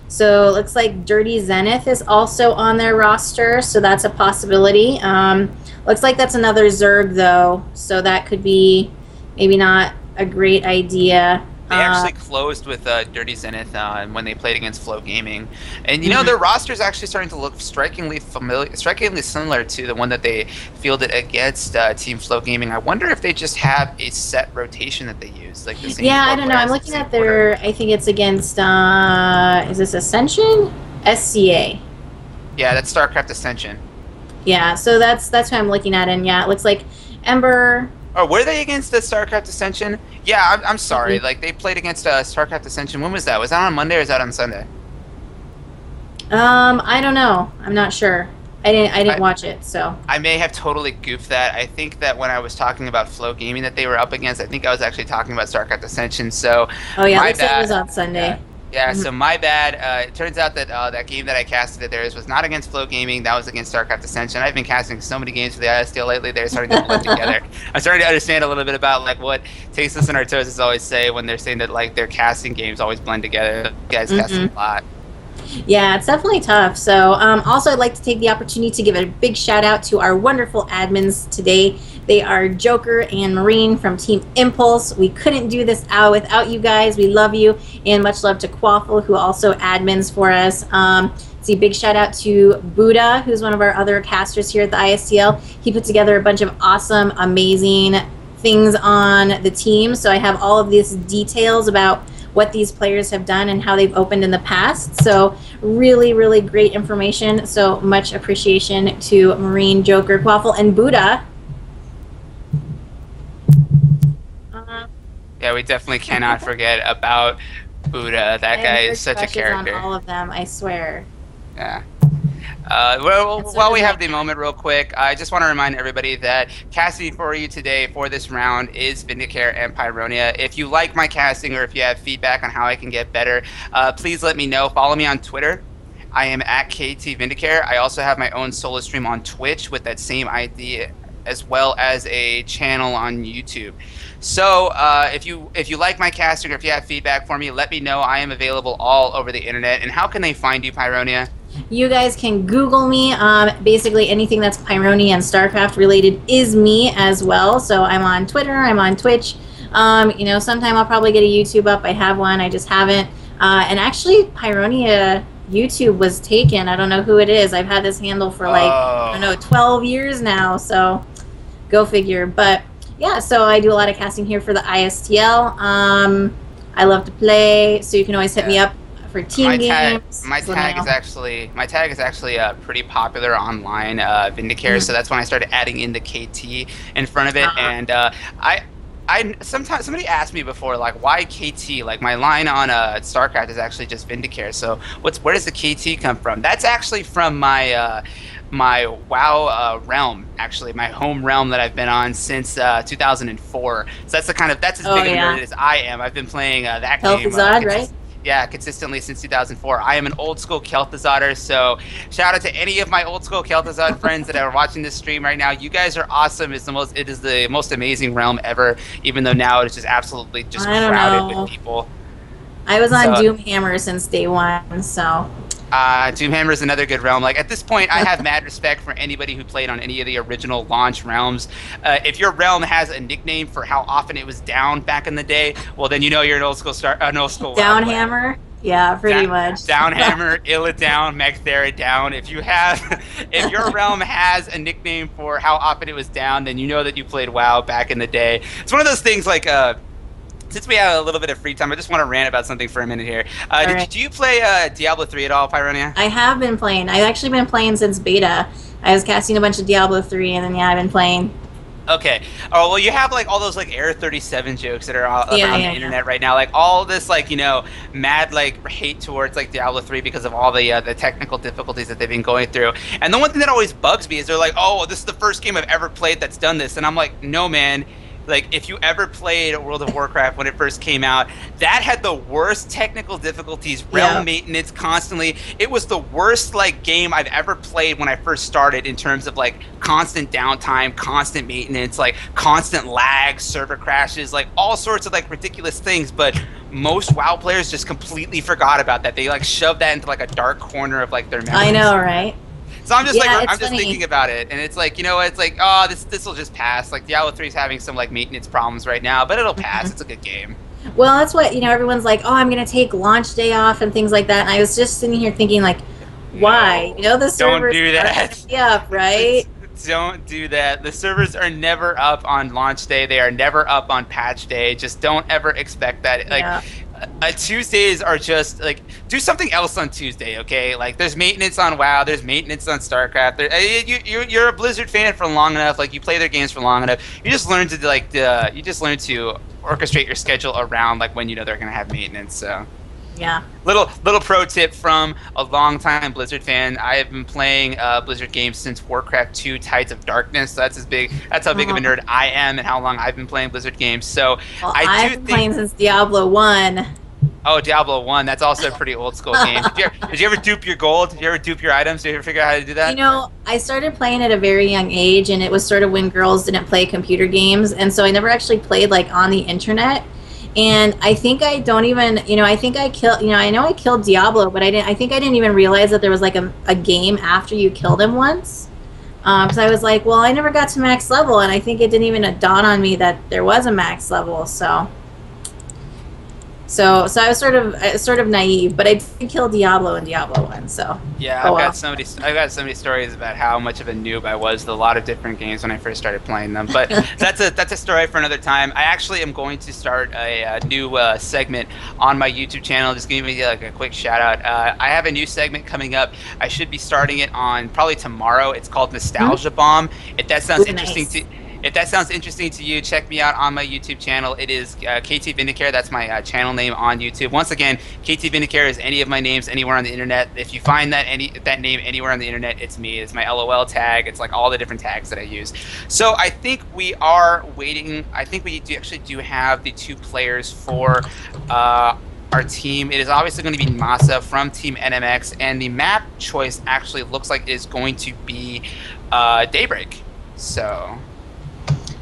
So it looks like Dirty Zenith is also on their roster, so that's a possibility. Looks like that's another Zerg, though, so that could be maybe not a great idea. They actually closed with Dirty Zenith when they played against Flow Gaming, and their roster is actually starting to look strikingly similar to the one that they fielded against Team Flow Gaming. I wonder if they just have a set rotation that they use, like the same. Yeah, I don't know. I'm looking at their. I think it's against. Is this Ascension? SCA. Yeah, that's StarCraft Ascension. Yeah, so that's what I'm looking at, and yeah, it looks like Ember. Oh, were they against the StarCraft Ascension? Yeah, I'm sorry. Like, they played against StarCraft Ascension. When was that? Was that on Monday or is that on Sunday? I don't know. I'm not sure. I didn't watch it, so. I may have totally goofed that. I think that when I was talking about Flow Gaming that they were up against, I think I was actually talking about StarCraft Ascension. So, oh yeah, looks like it was on Sunday. Yeah, so my bad. It turns out that that game that I casted at theirs was not against Flow Gaming. That was against StarCraft Ascension. I've been casting so many games for the ISTL lately. They're starting to blend together. I'm starting to understand a little bit about like what Tasteless and Artosis always say when they're saying that like their casting games always blend together. You guys casting a lot. Yeah, it's definitely tough. So also I'd like to take the opportunity to give a big shout out to our wonderful admins today. They are Joker and Marine from Team Impulse. We couldn't do this out without you guys. We love you, and much love to Quaffle, who also admins for us. See, big shout out to Buddha, who's one of our other casters here at the ISTL. He put together a bunch of awesome, amazing things on the team. So I have all of these details about what these players have done and how they've opened in the past. So really, really great information. So much appreciation to Marine, Joker, Quaffle, and Buddha. Yeah, we definitely cannot forget about Buddha. That guy is such a character. On all of them, I swear. Yeah. Well, while we have the moment real quick, I just want to remind everybody that casting for you today for this round is Vindicare and Pyronia. If you like my casting or if you have feedback on how I can get better, please let me know. Follow me on Twitter. I am at KT Vindicare. I also have my own solo stream on Twitch with that same ID, as well as a channel on YouTube. So if you like my casting or if you have feedback for me, let me know. I am available all over the internet. And how can they find you, Pyronia? You guys can Google me. Basically anything that's Pyronia and StarCraft related is me as well. So I'm on Twitter, I'm on Twitch. Sometime I'll probably get a YouTube up. I have one, I just haven't. And actually, Pyronia YouTube was taken. I don't know who it is. I've had this handle for like, I don't know, 12 years now. So go figure. But yeah, so I do a lot of casting here for the ISTL. I love to play, so you can always hit me up for team games. My tag is actually pretty popular online, Vindicare. So that's when I started adding in the KT in front of it, and I sometimes somebody asked me before, like, why KT? Like, my line on StarCraft is actually just Vindicare. So where does the KT come from? That's actually from my my WoW realm, actually, my home realm that I've been on since 2004. So that's as big of a nerd as I am. I've been playing that game. Right? Yeah, consistently since 2004. I am an old school Kel'Thuzadder, so shout out to any of my old school Kel'Thuzad friends that are watching this stream right now. You guys are awesome. It is the most amazing realm ever, even though now it's just absolutely just crowded with people. I was on Doomhammer since day one, so. Doomhammer is another good realm. Like, at this point, I have mad respect for anybody who played on any of the original launch realms. If your realm has a nickname for how often it was down back in the day, well, then you know you're an old school Downhammer. Yeah, pretty much. Downhammer, Illa down, Magthera down. If your realm has a nickname for how often it was down, then you know that you played WoW back in the day. It's one of those things like since we have a little bit of free time, I just want to rant about something for a minute here. Do you play Diablo 3 at all, Pyronia? I have been playing. I've actually been playing since beta. I was casting a bunch of Diablo 3, and then I've been playing. Okay. Oh, well, you have like all those like Air 37 jokes that are on the internet right now. Like all this like, mad like hate towards like Diablo 3 because of all the technical difficulties that they've been going through. And the one thing that always bugs me is they're like, "Oh, this is the first game I've ever played that's done this." And I'm like, "No, man. Like, if you ever played World of Warcraft when it first came out, that had the worst technical difficulties, realm maintenance constantly. It was the worst, like, game I've ever played when I first started in terms of, like, constant downtime, constant maintenance, like, constant lag, server crashes, like, all sorts of, like, ridiculous things. But most WoW players just completely forgot about that. They, like, shoved that into, like, a dark corner of, like, their memories. I know, right? So I'm just I'm just thinking about it, and it's like, it's like, oh, this will just pass. Like Diablo 3 is having some like maintenance problems right now, but it'll pass. It's a good game. Well, that's what everyone's like. Oh, I'm gonna take launch day off and things like that. And I was just sitting here thinking, like, why? The servers don't do that. Up, right? Don't do that. The servers are never up on launch day. They are never up on patch day. Just don't ever expect that. Like. Tuesdays are just like, do something else on Tuesday, okay? Like, there's maintenance on WoW, there's maintenance on StarCraft. You're a Blizzard fan for long enough, like you play their games for long enough. You just learn to orchestrate your schedule around like when they're gonna have maintenance. So yeah. Little pro tip from a longtime Blizzard fan. I have been playing Blizzard games since Warcraft 2 Tides of Darkness. So that's how big of a nerd I am and how long I've been playing Blizzard games. So I've been playing since Diablo 1. Oh, Diablo 1. That's also a pretty old school game. Did you ever dupe your gold? Did you ever dupe your items? Did you ever figure out how to do that? I started playing at a very young age, and it was sort of when girls didn't play computer games, and so I never actually played like on the internet. And I think I don't even, I think I killed, I know I killed Diablo, but I think I didn't even realize that there was like a game after you killed him once. Because I was like, well, I never got to max level, and I think it didn't even dawn on me that there was a max level. So I was sort of naive, but I did kill Diablo in Diablo 1. So yeah, I've got so many stories about how much of a noob I was to a lot of different games when I first started playing them. But that's a story for another time. I actually am going to start a new segment on my YouTube channel. Just give me like a quick shout out. I have a new segment coming up. I should be starting it on probably tomorrow. It's called Nostalgia Bomb. If that sounds interesting to If that sounds interesting to you, check me out on my YouTube channel. It is KT Vindicare. That's my channel name on YouTube. Once again, KT Vindicare is any of my names anywhere on the internet. If you find that name anywhere on the internet, it's me. It's my LOL tag. It's like all the different tags that I use. So I think we are waiting. I think we actually do have the two players for our team. It is obviously going to be Masa from Team NMX, and the map choice actually looks like it is going to be Daybreak. So.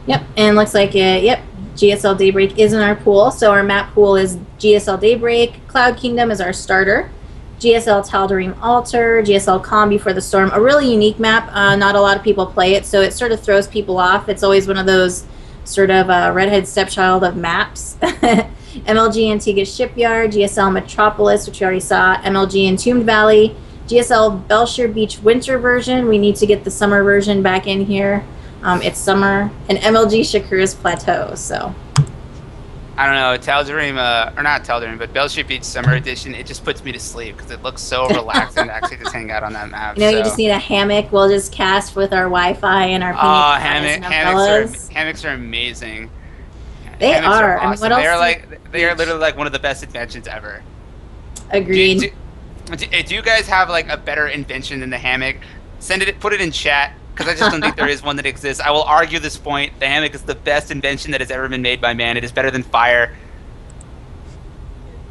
Yep, and looks like GSL Daybreak is in our pool. So our map pool is GSL Daybreak, Cloud Kingdom is our starter, GSL Tal'Darim Altar, GSL Calm Before the Storm. A really unique map. Not a lot of people play it, so it sort of throws people off. It's always one of those sort of redhead stepchild of maps. MLG Antigua Shipyard, GSL Metropolis, which we already saw, MLG Entombed Valley, GSL Belshire Beach Winter version. We need to get the summer version back in here. It's summer. And MLG Shakura's Plateau. So I don't know, Tal'Darim, or not Tal'Darim, but Belshire Beach Summer Edition, it just puts me to sleep because it looks so relaxing to actually just hang out on that map. you just need a hammock. We'll just cast with our Wi-Fi and our hammocks are amazing. They Hammocks are. awesome. I mean, what else? They are literally like one of the best inventions ever. Agreed. Do you guys have like a better invention than the hammock? Put it in chat, because I just don't think there is one that exists. I will argue this point. The hammock is the best invention that has ever been made by man. It is better than fire.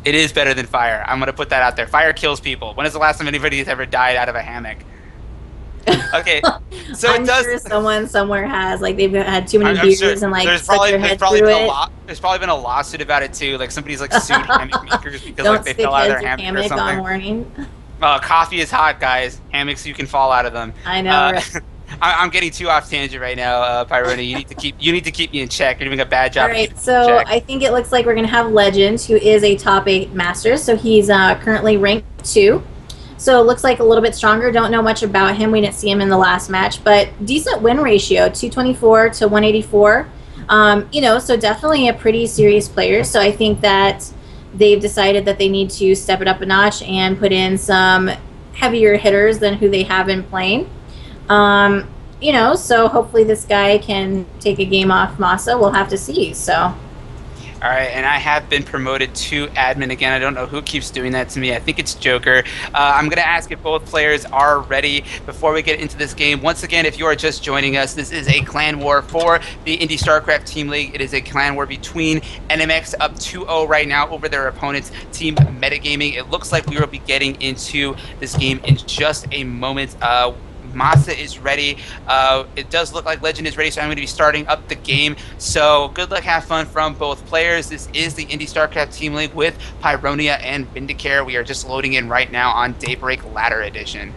It is better than fire. I'm going to put that out there. Fire kills people. When is the last time anybody has ever died out of a hammock? Okay, so I'm sure someone somewhere has, like, they've had too many beers and like stuck their head through it. There's probably been a lawsuit about it too. Like somebody's like sued hammock makers because like they fell out of their hammock or something. On warning. Coffee is hot, guys. Hammocks, you can fall out of them. I know. Right? I'm getting too off tangent right now, Pyrone. You need to keep me in check. You're doing a bad job. All right, so I think it looks like we're gonna have Legend, who is a top 8 master. So he's currently ranked 2. So it looks like a little bit stronger. Don't know much about him. We didn't see him in the last match, but decent win ratio, 224 to 184. So definitely a pretty serious player. So I think that they've decided that they need to step it up a notch and put in some heavier hitters than who they have been playing. So hopefully this guy can take a game off Masa. We'll have to see. So. All right, and I have been promoted to admin again. I don't know who keeps doing that to me. I think it's Joker. I'm going to ask if both players are ready before we get into this game. Once again, if you are just joining us, this is a clan war for the Indie StarCraft Team League. It is a clan war between NMX up 2-0 right now over their opponent's Team Metagaming. It looks like we will be getting into this game in just a moment. Masa is ready. It does look like Legend is ready, so I'm going to be starting up the game. So good luck, have fun from both players. This is the Indie StarCraft Team League with Pyronia and Vindicare. We are just loading in right now on Daybreak Ladder Edition.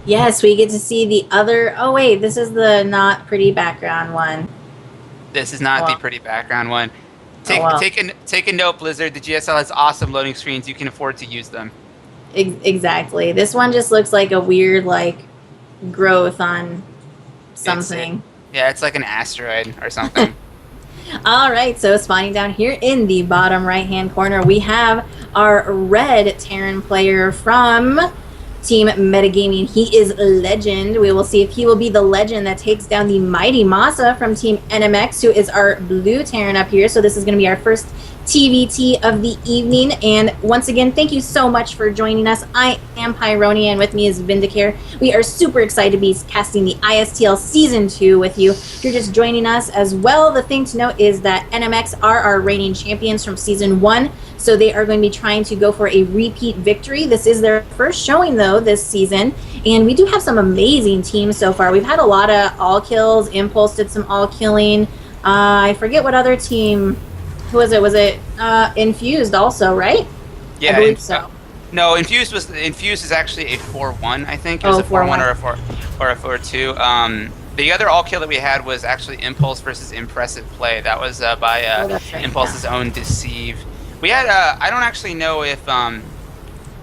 Yes, we get to see the other... Oh, wait, this is the not pretty background one. This is not the pretty background one. Take a note, Blizzard. The GSL has awesome loading screens. You can afford to use them. Exactly. This one just looks like a weird, like, growth on something. It's like an asteroid or something. All right, so spawning down here in the bottom right-hand corner, we have our red Terran player from Team Metagaming. He is Legend. We will see if he will be the Legend that takes down the mighty Masa from Team NMX, who is our blue Terran up here. So this is going to be our first TVT of the evening. And once again, thank you so much for joining us. I am Pyronia, and with me is Vindicare. We are super excited to be casting the ISTL Season 2 with you. If you're just joining us as well, the thing to note is that NMX are our reigning champions from Season 1, so they are going to be trying to go for a repeat victory. This is their first showing, though, this season, and we do have some amazing teams so far. We've had a lot of all-kills. Impulse did some all-killing. I forget what other team... Who was it? Was it Infused also, right? Yeah, I believe so. No, Infused is actually a 4-1, I think. It was a 4-1 or a 4-2. The other all kill that we had was actually Impulse versus Impressive Play. That was by Impulse's own Deceive. We had I don't actually know if the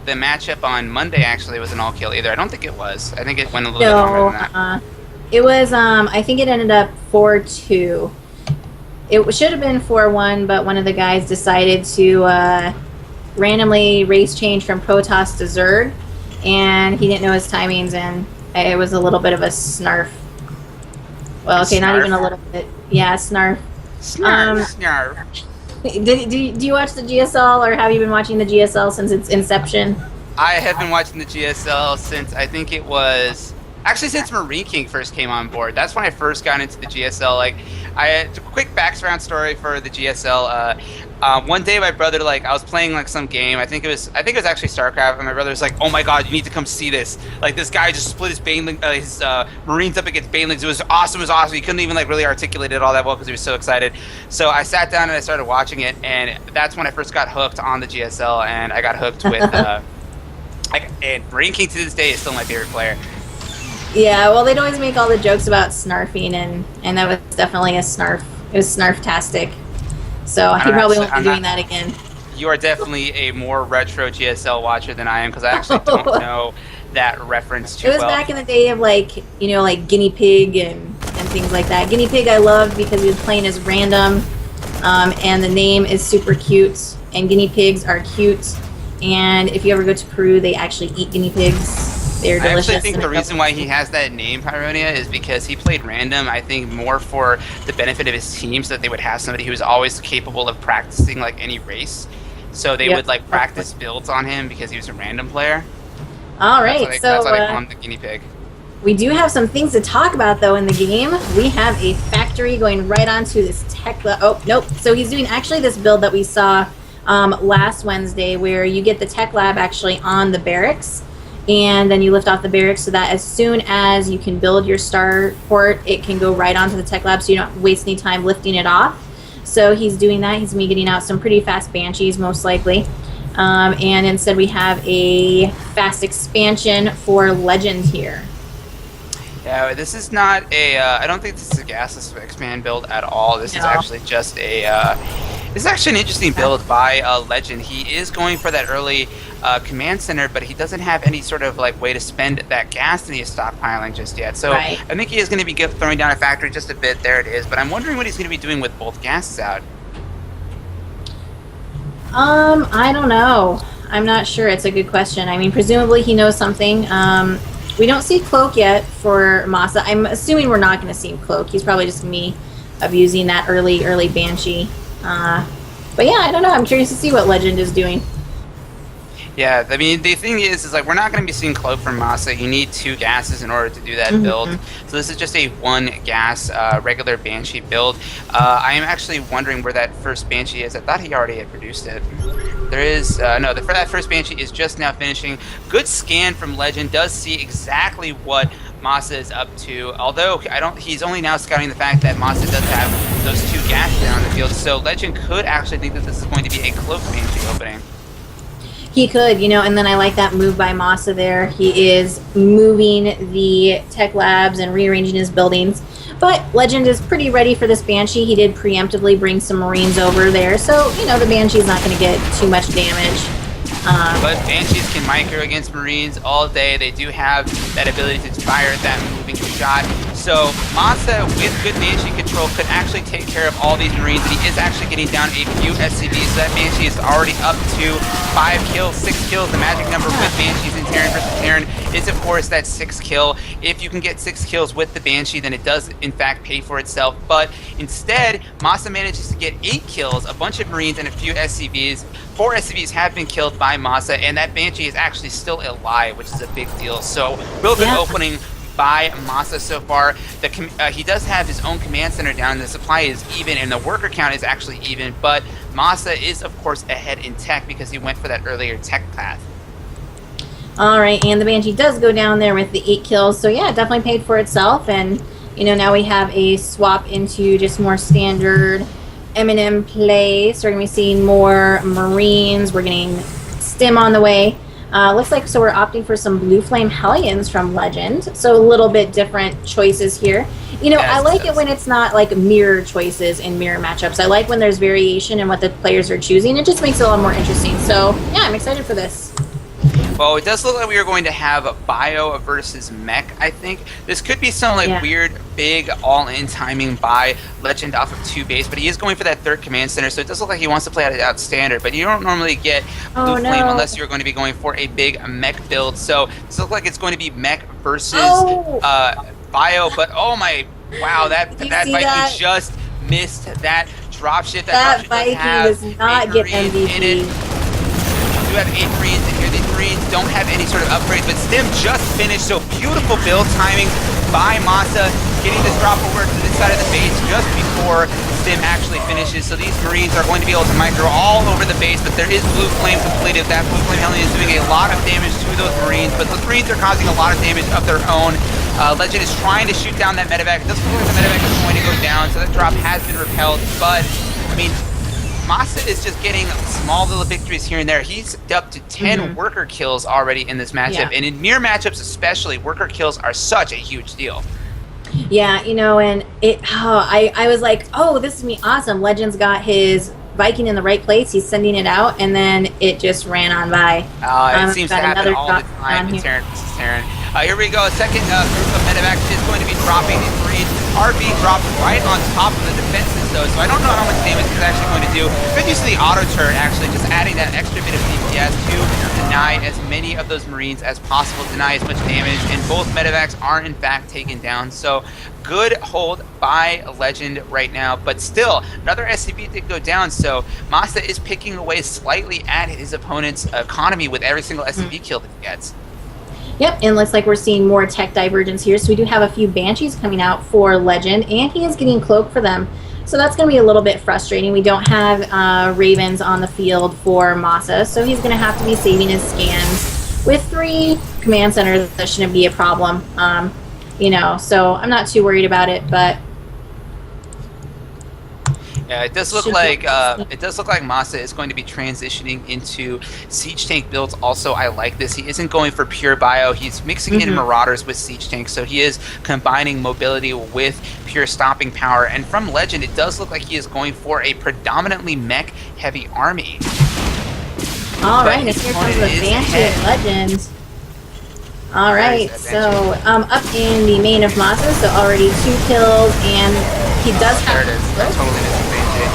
matchup on Monday actually was an all kill either. I don't think it was. I think it went a little bit longer than that. It was I think it ended up 4-2. It should have been 4-1, but one of the guys decided to randomly race change from Protoss to Zerg, and he didn't know his timings, and it was a little bit of a snarf. Well, okay, not even a little bit. Yeah, snarf. Snarf. Do you watch the GSL, or have you been watching the GSL since its inception? I have been watching the GSL since, I think it was... Actually, since Marine King first came on board. That's when I first got into the GSL. Like, a quick background story for the GSL. One day, my brother, I was playing some game. I think it was actually StarCraft, and my brother was like, "Oh my God, you need to come see this! Like, this guy just split his his Marines up against Banelings. It was awesome. He couldn't even really articulate it all that well because he was so excited. So I sat down and I started watching it, and that's when I first got hooked on the GSL, and I got hooked with. And Marine King to this day is still my favorite player. Yeah, well, they'd always make all the jokes about snarfing, and that was definitely a snarf. It was snarf-tastic. So he don't probably actually- won't be I'm doing not- that again. You are definitely a more retro GSL watcher than I am because I actually don't know that reference too It was well. back in the day of like, like Guinea Pig and things like that. Guinea Pig I loved because he was playing as random, and the name is super cute, and guinea pigs are cute. And if you ever go to Peru, they actually eat guinea pigs. They're I delicious. actually think the reason why he has that name, Pyronia, is because he played random, I think, more for the benefit of his team, so that they would have somebody who was always capable of practicing, like, any race. So they would, like, practice builds on him because he was a random player. All right, That's why they call him the guinea pig. we do have some things to talk about, though, in the game. We have a factory going right onto this tech lab. Oh, nope. So he's doing actually this build that we saw last Wednesday where you get the tech lab actually on the barracks, and then you lift off the barracks so that as soon as you can build your starport, it can go right onto the tech lab so you don't waste any time lifting it off. So he's doing that. He's going to be getting out some pretty fast Banshees, most likely. And instead we have a fast expansion for Legend here. Yeah, this is not a. I don't think this is a gasless expand build at all. This is No. actually just a. This is actually an interesting build by Legend. He is going for that early command center, but he doesn't have any sort of like way to spend that gas that he is stockpiling just yet. So Right. I think he is going to be throwing down a factory just a bit. There it is. But I'm wondering what he's going to be doing with both gases out. I don't know. I'm not sure. It's a good question. I mean, presumably he knows something. We don't see Cloak yet for Masa. I'm assuming we're not going to see him Cloak. He's probably just me abusing that early Banshee. But yeah, I don't know. I'm curious to see what Legend is doing. Yeah, I mean, the thing is like we're not going to be seeing Cloak from Masa. You need 2 gases in order to do that build. So this is just a 1 gas regular Banshee build. I am actually wondering where that first Banshee is. I thought he already had produced it. There is, no, that first Banshee is just now finishing. Good scan from Legend, does see exactly what Masa is up to. Although he's only now scouting the fact that Masa does have those 2 gases down the field. So Legend could actually think that this is going to be a Cloak Banshee opening. He could, and then I like that move by Masa there. He is moving the tech labs and rearranging his buildings. But Legend is pretty ready for this Banshee. He did preemptively bring some Marines over there. So, the Banshee's not going to get too much damage. But Banshees can micro against Marines all day. They do have that ability to fire that moving shot. So Masa, with good Banshee control, could actually take care of all these Marines. And he is actually getting down a few SCVs. So that Banshee is already up to 5 kills, 6 kills. The magic number with Banshees in Terran versus Terran is, of course, that 6 kill. If you can get 6 kills with the Banshee, then it does, in fact, pay for itself. But instead, Masa manages to get 8 kills, a bunch of Marines, and a few SCVs. 4 SCVs have been killed by Masa, and that Banshee is actually still alive, which is a big deal. So, real good opening by Masa so far. He does have his own command center down. The supply is even, and the worker count is actually even. But Masa is, of course, ahead in tech because he went for that earlier tech path. All right, and the Banshee does go down there with the 8 kills. So yeah, it definitely paid for itself. And, now we have a swap into just more standard M&M play. So we're going to be seeing more Marines. We're getting Stim on the way. Looks like so we're opting for some Blue Flame Hellions from Legend. So a little bit different choices here. I like it when it's not like mirror choices in mirror matchups. I like when there's variation in what the players are choosing. It just makes it a lot more interesting. So yeah, I'm excited for this. Well, it does look like we are going to have Bio versus Mech, I think. This could be some weird, big, all-in timing by Legend off of 2 base, but he is going for that 3rd command center, so it does look like he wants to play out standard, but you don't normally get Blue Flame unless you're going to be going for a big Mech build. So this looks like it's going to be Mech versus Bio, but oh my, wow, that Viking just missed that dropship. That Viking does not get MVP. You have 8 Marines, and here these Marines don't have any sort of upgrades, but Stim just finished, so beautiful build timing by Masa, getting this drop over to this side of the base just before Stim actually finishes. So these Marines are going to be able to micro all over the base, but there is Blue Flame completed. That Blue Flame Hellion is doing a lot of damage to those Marines, but those Marines are causing a lot of damage of their own. Legend is trying to shoot down that medevac. It doesn't look like the medevac is going to go down, so that drop has been repelled, but, I mean, Masa is just getting small little victories here and there. He's up to 10 worker kills already in this matchup. And in mirror matchups especially, worker kills are such a huge deal. Yeah, and I was like, oh, this is me awesome. Legend's got his Viking in the right place. He's sending it out, and then it just ran on by. It seems to happen all the time with Terran versus Terran. Here we go. Second group of medevacs is going to be dropping. These Marines are being dropped right on top of the defenses, though, so I don't know how much damage it's actually going to do. Good use of the auto turret, actually, just adding that extra bit of DPS to deny as many of those Marines as possible, deny as much damage, and both medevacs are, in fact, taken down. So good hold by Legend right now, but still, another SCV did go down, so Masa is picking away slightly at his opponent's economy with every single SCV kill that he gets. Yep, and looks like we're seeing more tech divergence here. So we do have a few Banshees coming out for Legend, and he is getting cloaked for them. So that's going to be a little bit frustrating. We don't have Ravens on the field for Masa, so he's going to have to be saving his scans. With 3 command centers, that shouldn't be a problem. So I'm not too worried about it, but yeah, it does look like Masa is going to be transitioning into siege tank builds. Also, I like this. He isn't going for pure bio. He's mixing in Marauders with siege tanks, so he is combining mobility with pure stopping power. And from Legend, it does look like he is going for a predominantly mech-heavy army. All right, and here comes the Banshee of Legend. All right, so up in the main of Masa, so already 2 kills, and he does have. There it is. That's totally missing Banshee.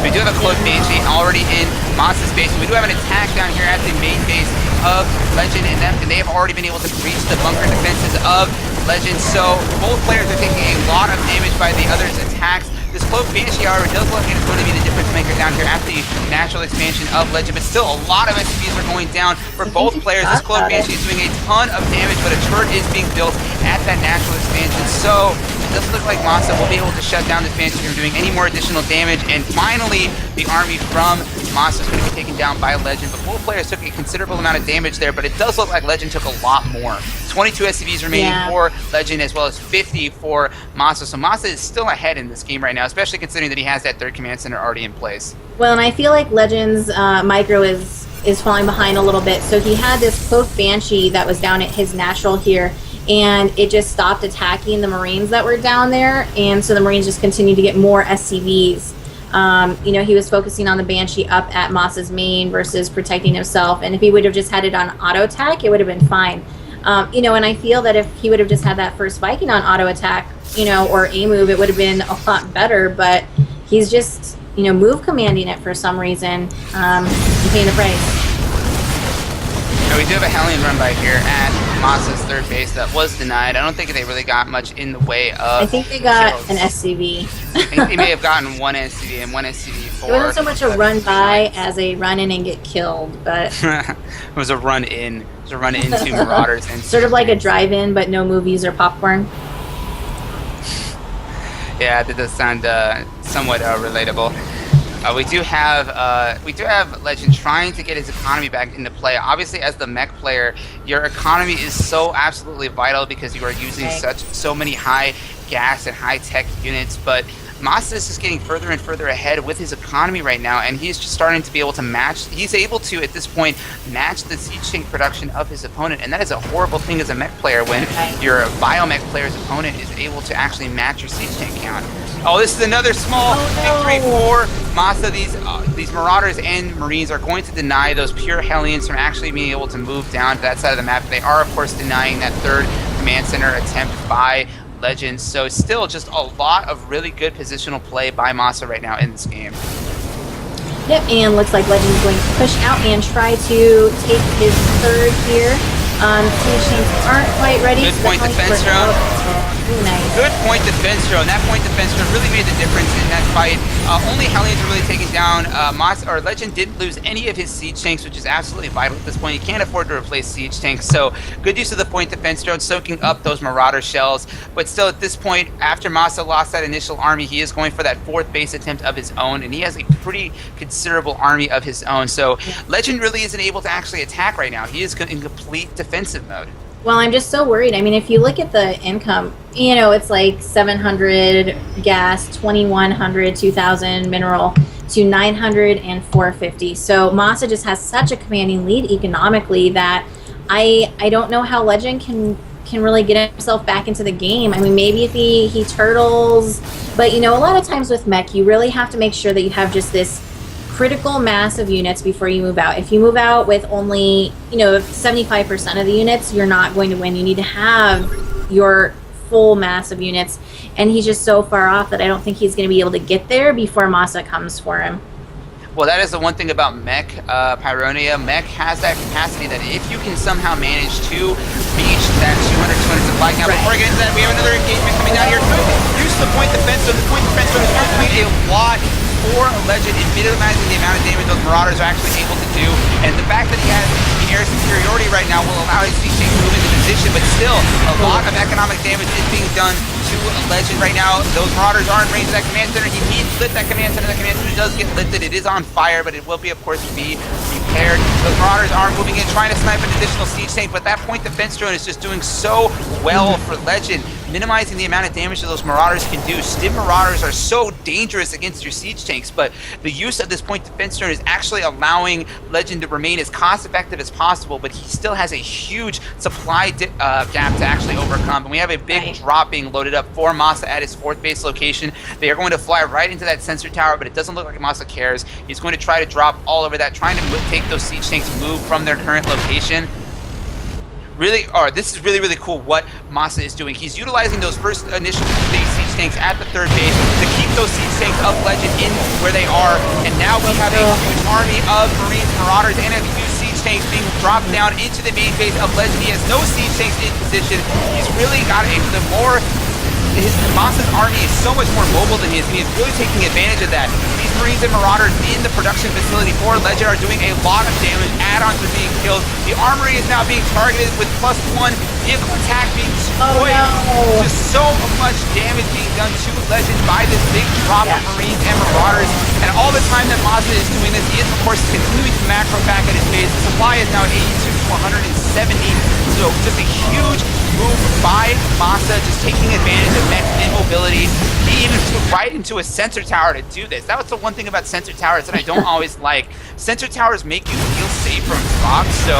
We do have a close Banshee already in Masa's base. We do have an attack down here at the main base of Legend, and they have already been able to breach the bunker defenses of Legend. So both players are taking a lot of damage by the other's attacks. This cloak Banshee, however, does look like it's going to be the difference maker down here at the natural expansion of Legend, but still a lot of SCVs are going down for both players. This cloak Banshee is doing a ton of damage, but a turret is being built at that natural expansion. So it does look like Masa will be able to shut down this Banshee from doing any more additional damage, and finally the army from Masa is going to be taken down by Legend, but both players took a considerable amount of damage there, but it does look like Legend took a lot more. 22 SCVs remaining for Legend, as well as 50 for Masa, so Masa is still ahead in this game right now, especially considering that he has that 3rd command center already in place. Well, and I feel like Legend's micro is falling behind a little bit, so he had this cloak Banshee that was down at his natural here, and it just stopped attacking the Marines that were down there, and so the Marines just continued to get more SCVs. He was focusing on the Banshee up at Masa's main versus protecting himself, and if he would have just had it on auto attack, it would have been fine. And I feel that if he would have just had that first Viking on auto attack, or a move, it would have been a lot better, but he's just, move commanding it for some reason, and paying the price. Now we do have a Hellion run by here at Masa's 3rd base that was denied. I don't think they really got much in the way of I think they got kills. an SCV. I think they may have gotten 1 SCV and 1 SCV for... It wasn't so much a run by as a run in and get killed, but... It was a run in. It was a run into Marauders. And sort of like a drive-in, but no movies or popcorn. Yeah, that does sound somewhat relatable. We do have Legend trying to get his economy back into play. Obviously, as the mech player, your economy is so absolutely vital because you are using so many high gas and high tech units. But Masa is just getting further and further ahead with his economy right now, and he's just starting to be able to match. He's able to, at this point, match the siege tank production of his opponent, and that is a horrible thing as a mech player when your biomech player's opponent is able to actually match your siege tank count. Oh, this is another small victory for Masa. These Marauders and Marines are going to deny those pure Hellions from actually being able to move down to that side of the map. They are, of course, denying that 3rd command center attempt by Legends. So still just a lot of really good positional play by Masa right now in this game. Yep, and looks like Legend is going to push out and try to take his 3rd here. Siege tanks aren't quite ready. Good point defense drone. Nice. Good point defense drone. That point defense drone really made the difference in that fight. Only Hellions are really taken down. Legend didn't lose any of his siege tanks, which is absolutely vital at this point. You can't afford to replace siege tanks, so good use of the point defense drone, soaking up those Marauder shells. But still, at this point, after Masa lost that initial army, he is going for that 4th base attempt of his own, and he has a pretty considerable army of his own. So Legend really isn't able to actually attack right now. He is in complete defensive mode. Well, I'm just so worried. I mean, if you look at the income, it's like 700 gas, 2100, 2000 mineral, to 900 and 450. So Masa just has such a commanding lead economically that I don't know how Legend can can really get himself back into the game. I mean, maybe if he turtles, but a lot of times with mech, you really have to make sure that you have just this critical mass of units before you move out. If you move out with only 75% of the units, you're not going to win. You need to have your full mass of units, and he's just so far off that I don't think he's going to be able to get there before Masa comes for him. Well, that is the one thing about Mech, Pyronia. Mech has that capacity that if you can somehow manage to reach that 200 supply count. Before I get into that, we have another engagement coming down here. Use the point defense, so the point defense is doing a lot for Legend in minimizing the amount of damage those Marauders are actually able to do. And the fact that he has the air superiority right now will allow his C-Chain to move into position, but still, a lot of economic damage is being done to Legend right now. Those Marauders are in range of that command center. He needs to lit that command center. The command center does get lifted. It is on fire, but it will be, of course, be repaired. Those Marauders are moving in, trying to snipe an additional siege tank, but that point defense drone is just doing so well for Legend, minimizing the amount of damage that those Marauders can do. Stim Marauders are so dangerous against your siege tanks, but the use of this point defense drone is actually allowing Legend to remain as cost effective as possible, but he still has a huge supply gap to actually overcome. And we have a big drop being loaded up for Masa at his 4th base location. They are going to fly right into that sensor tower, but it doesn't look like Masa cares. He's going to try to drop all over that, trying to take those siege tanks move from their current location. This is really cool what Masa is doing. He's utilizing those first initial siege tanks at the 3rd base to keep those siege tanks of Legend in where they are, and now we have a huge army of Marines, Marauders, and a few siege tanks being dropped down into the main base of Legend. He has no siege tanks in position. He's really got Masa's army is so much more mobile than his, and he's really taking advantage of that. These Marines and Marauders in the production facility for Legend are doing a lot of damage. Add-ons are being killed. The armory is now being targeted with +1 vehicle attack being destroyed. Oh, no. Just so much damage being done to Legend by this big drop of Marines and Marauders. And all the time that Masa is doing this, he is, of course, continuing to macro back at his base. The supply is now at 82 to 170. So just a huge move by Masa, just taking advantage of mech immobility. He even flew right into a sensor tower to do this. That was the one thing about sensor towers that I don't always like. Sensor towers make you feel safe from drops, so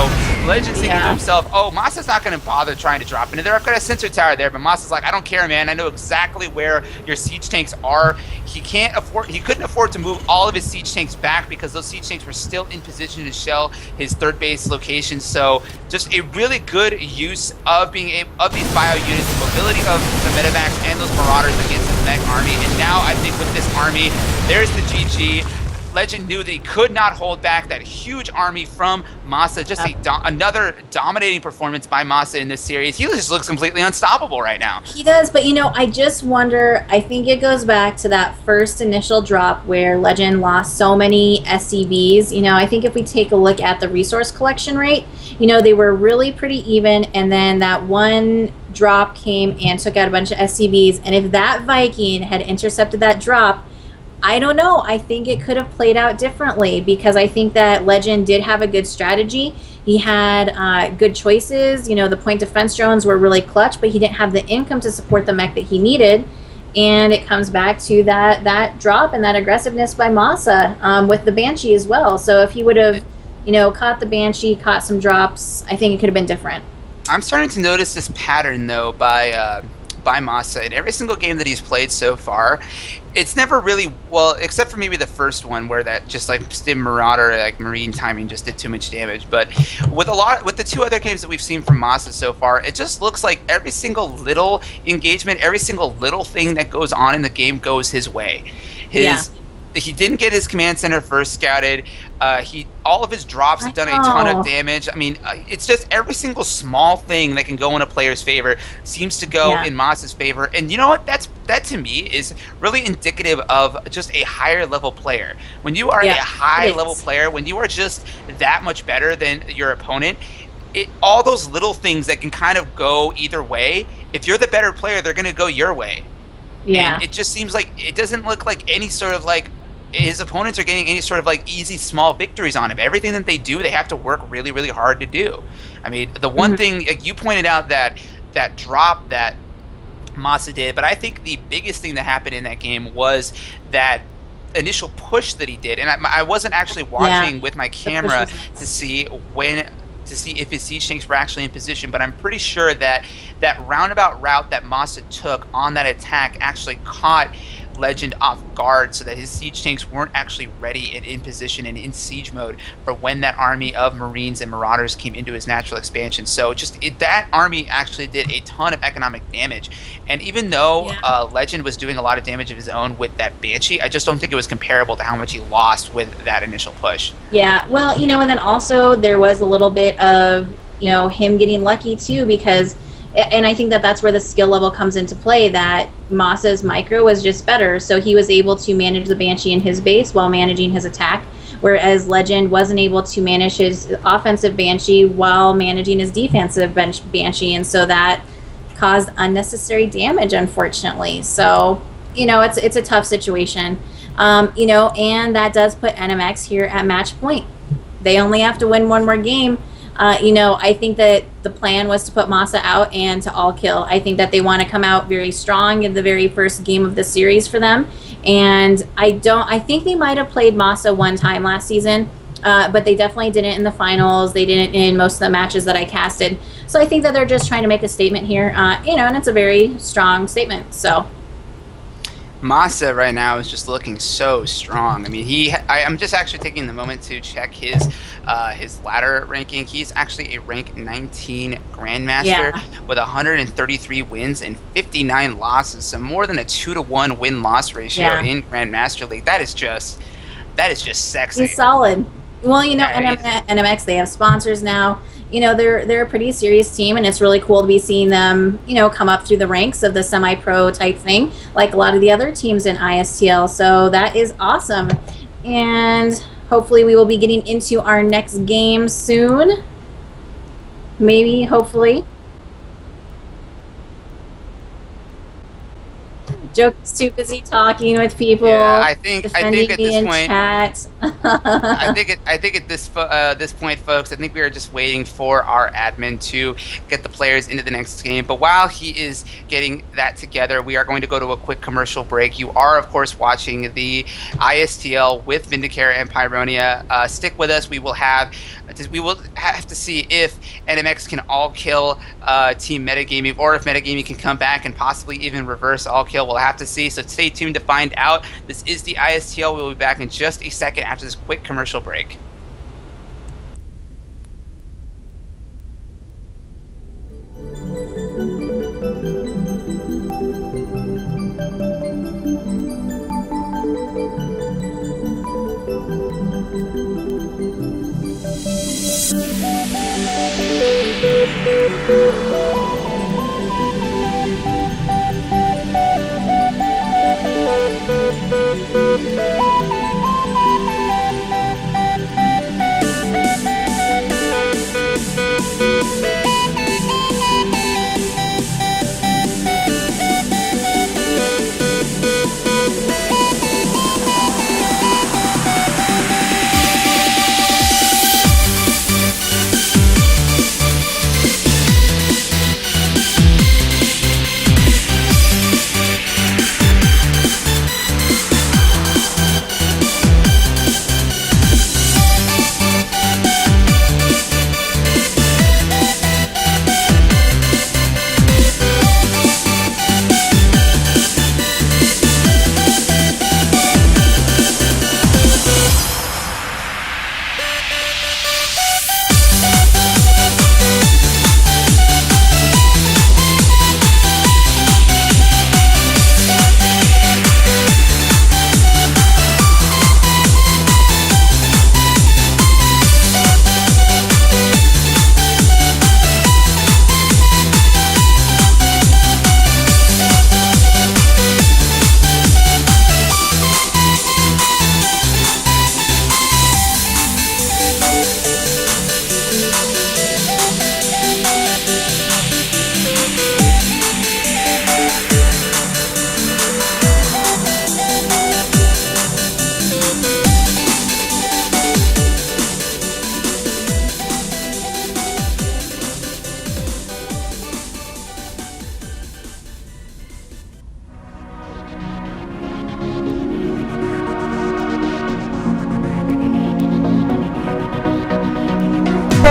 Legend's thinking to himself, oh, Masa's not going to bother trying to drop into there. I've got a sensor tower there, but Masa's like, I don't care, man. I know exactly where your siege tanks are. He couldn't afford to move all of his siege tanks back because those siege tanks were still in position to shell his 3rd base location. So just a really good use of these bio units, the mobility of the medevacs and those Marauders against the mech army. And now I think with this army, there's the GG. Legend knew that he could not hold back that huge army from Masa. Just another dominating performance by Masa in this series. He just looks completely unstoppable right now. He does, but I just wonder, I think it goes back to that first initial drop where Legend lost so many SCVs. I think if we take a look at the resource collection rate, they were really pretty even, and then that one drop came and took out a bunch of SCVs, and if that Viking had intercepted that drop, I don't know. I think it could have played out differently because I think that Legend did have a good strategy. He had good choices. The point defense drones were really clutch, but he didn't have the income to support the mech that he needed. And it comes back to that drop and that aggressiveness by Masa with the Banshee as well. So if he would have, caught the Banshee, caught some drops, I think it could have been different. I'm starting to notice this pattern, though, by Masa. In every single game that he's played so far, it's never really, well, except for maybe the first one where that just like Stim Marauder, like Marine timing just did too much damage. But with the 2 other games that we've seen from Masa so far, it just looks like every single little engagement, every single little thing that goes on in the game goes his way. He didn't get his command center first scouted. All of his drops have done a ton of damage. I mean, it's just every single small thing that can go in a player's favor seems to go in Masa's favor. And you know what? That to me is really indicative of just a higher level player. When you are a high level player, when you are just that much better than your opponent, all those little things that can kind of go either way, if you're the better player, they're going to go your way. Yeah. And it just seems like it doesn't look like any sort of like his opponents are getting any sort of like easy small victories on him. Everything that they do, they have to work really, really hard to do. I mean, the one thing, like you pointed out that drop that Masa did, but I think the biggest thing that happened in that game was that initial push that he did. And I wasn't actually watching with my camera to see when to see if his siege tanks were actually in position, but I'm pretty sure that that roundabout route that Masa took on that attack actually caught Legend off guard, so that his siege tanks weren't actually ready and in position and in siege mode for when that army of Marines and Marauders came into his natural expansion. So that army actually did a ton of economic damage. And even though Legend was doing a lot of damage of his own with that Banshee, I just don't think it was comparable to how much he lost with that initial push. Yeah, well, and then also there was a little bit of, him getting lucky too, because and I think that that's where the skill level comes into play, that Masa's micro was just better, so he was able to manage the Banshee in his base while managing his attack, whereas Legend wasn't able to manage his offensive Banshee while managing his defensive Banshee, and so that caused unnecessary damage, unfortunately. So, it's a tough situation. And that does put NMX here at match point. They only have to win one more game. I think that the plan was to put Masa out and to all kill. I think that they want to come out very strong in the very first game of the series for them. And I think they might have played Masa one time last season, but they definitely didn't in the finals. They didn't in most of the matches that I casted. So I think that they're just trying to make a statement here, and it's a very strong statement. So Masa right now is just looking so strong. I mean, I'm just actually taking the moment to check his ladder ranking. He's actually a rank 19 Grandmaster with 133 wins and 59 losses, so more than a 2-to-1 win-loss ratio in Grandmaster League. That is just sexy. He's solid. Well, NMX, they have sponsors now. They're a pretty serious team, and it's really cool to be seeing them, come up through the ranks of the semi-pro type thing, like a lot of the other teams in ISTL. So that is awesome. And hopefully we will be getting into our next game soon. Maybe, hopefully. Joke's too busy talking with people. Yeah, I think at this point, chat. I think at this point, folks, I think we are just waiting for our admin to get the players into the next game. But while he is getting that together, we are going to go to a quick commercial break. You are, of course, watching the ISTL with Vindicare and Pyronia. Stick with us. We will have to see if NMX can all kill Team Metagaming, or if Metagaming can come back and possibly even reverse all kill. We'll have to see, so stay tuned to find out. This is the ISTL. We'll be back in just a second after this quick commercial break.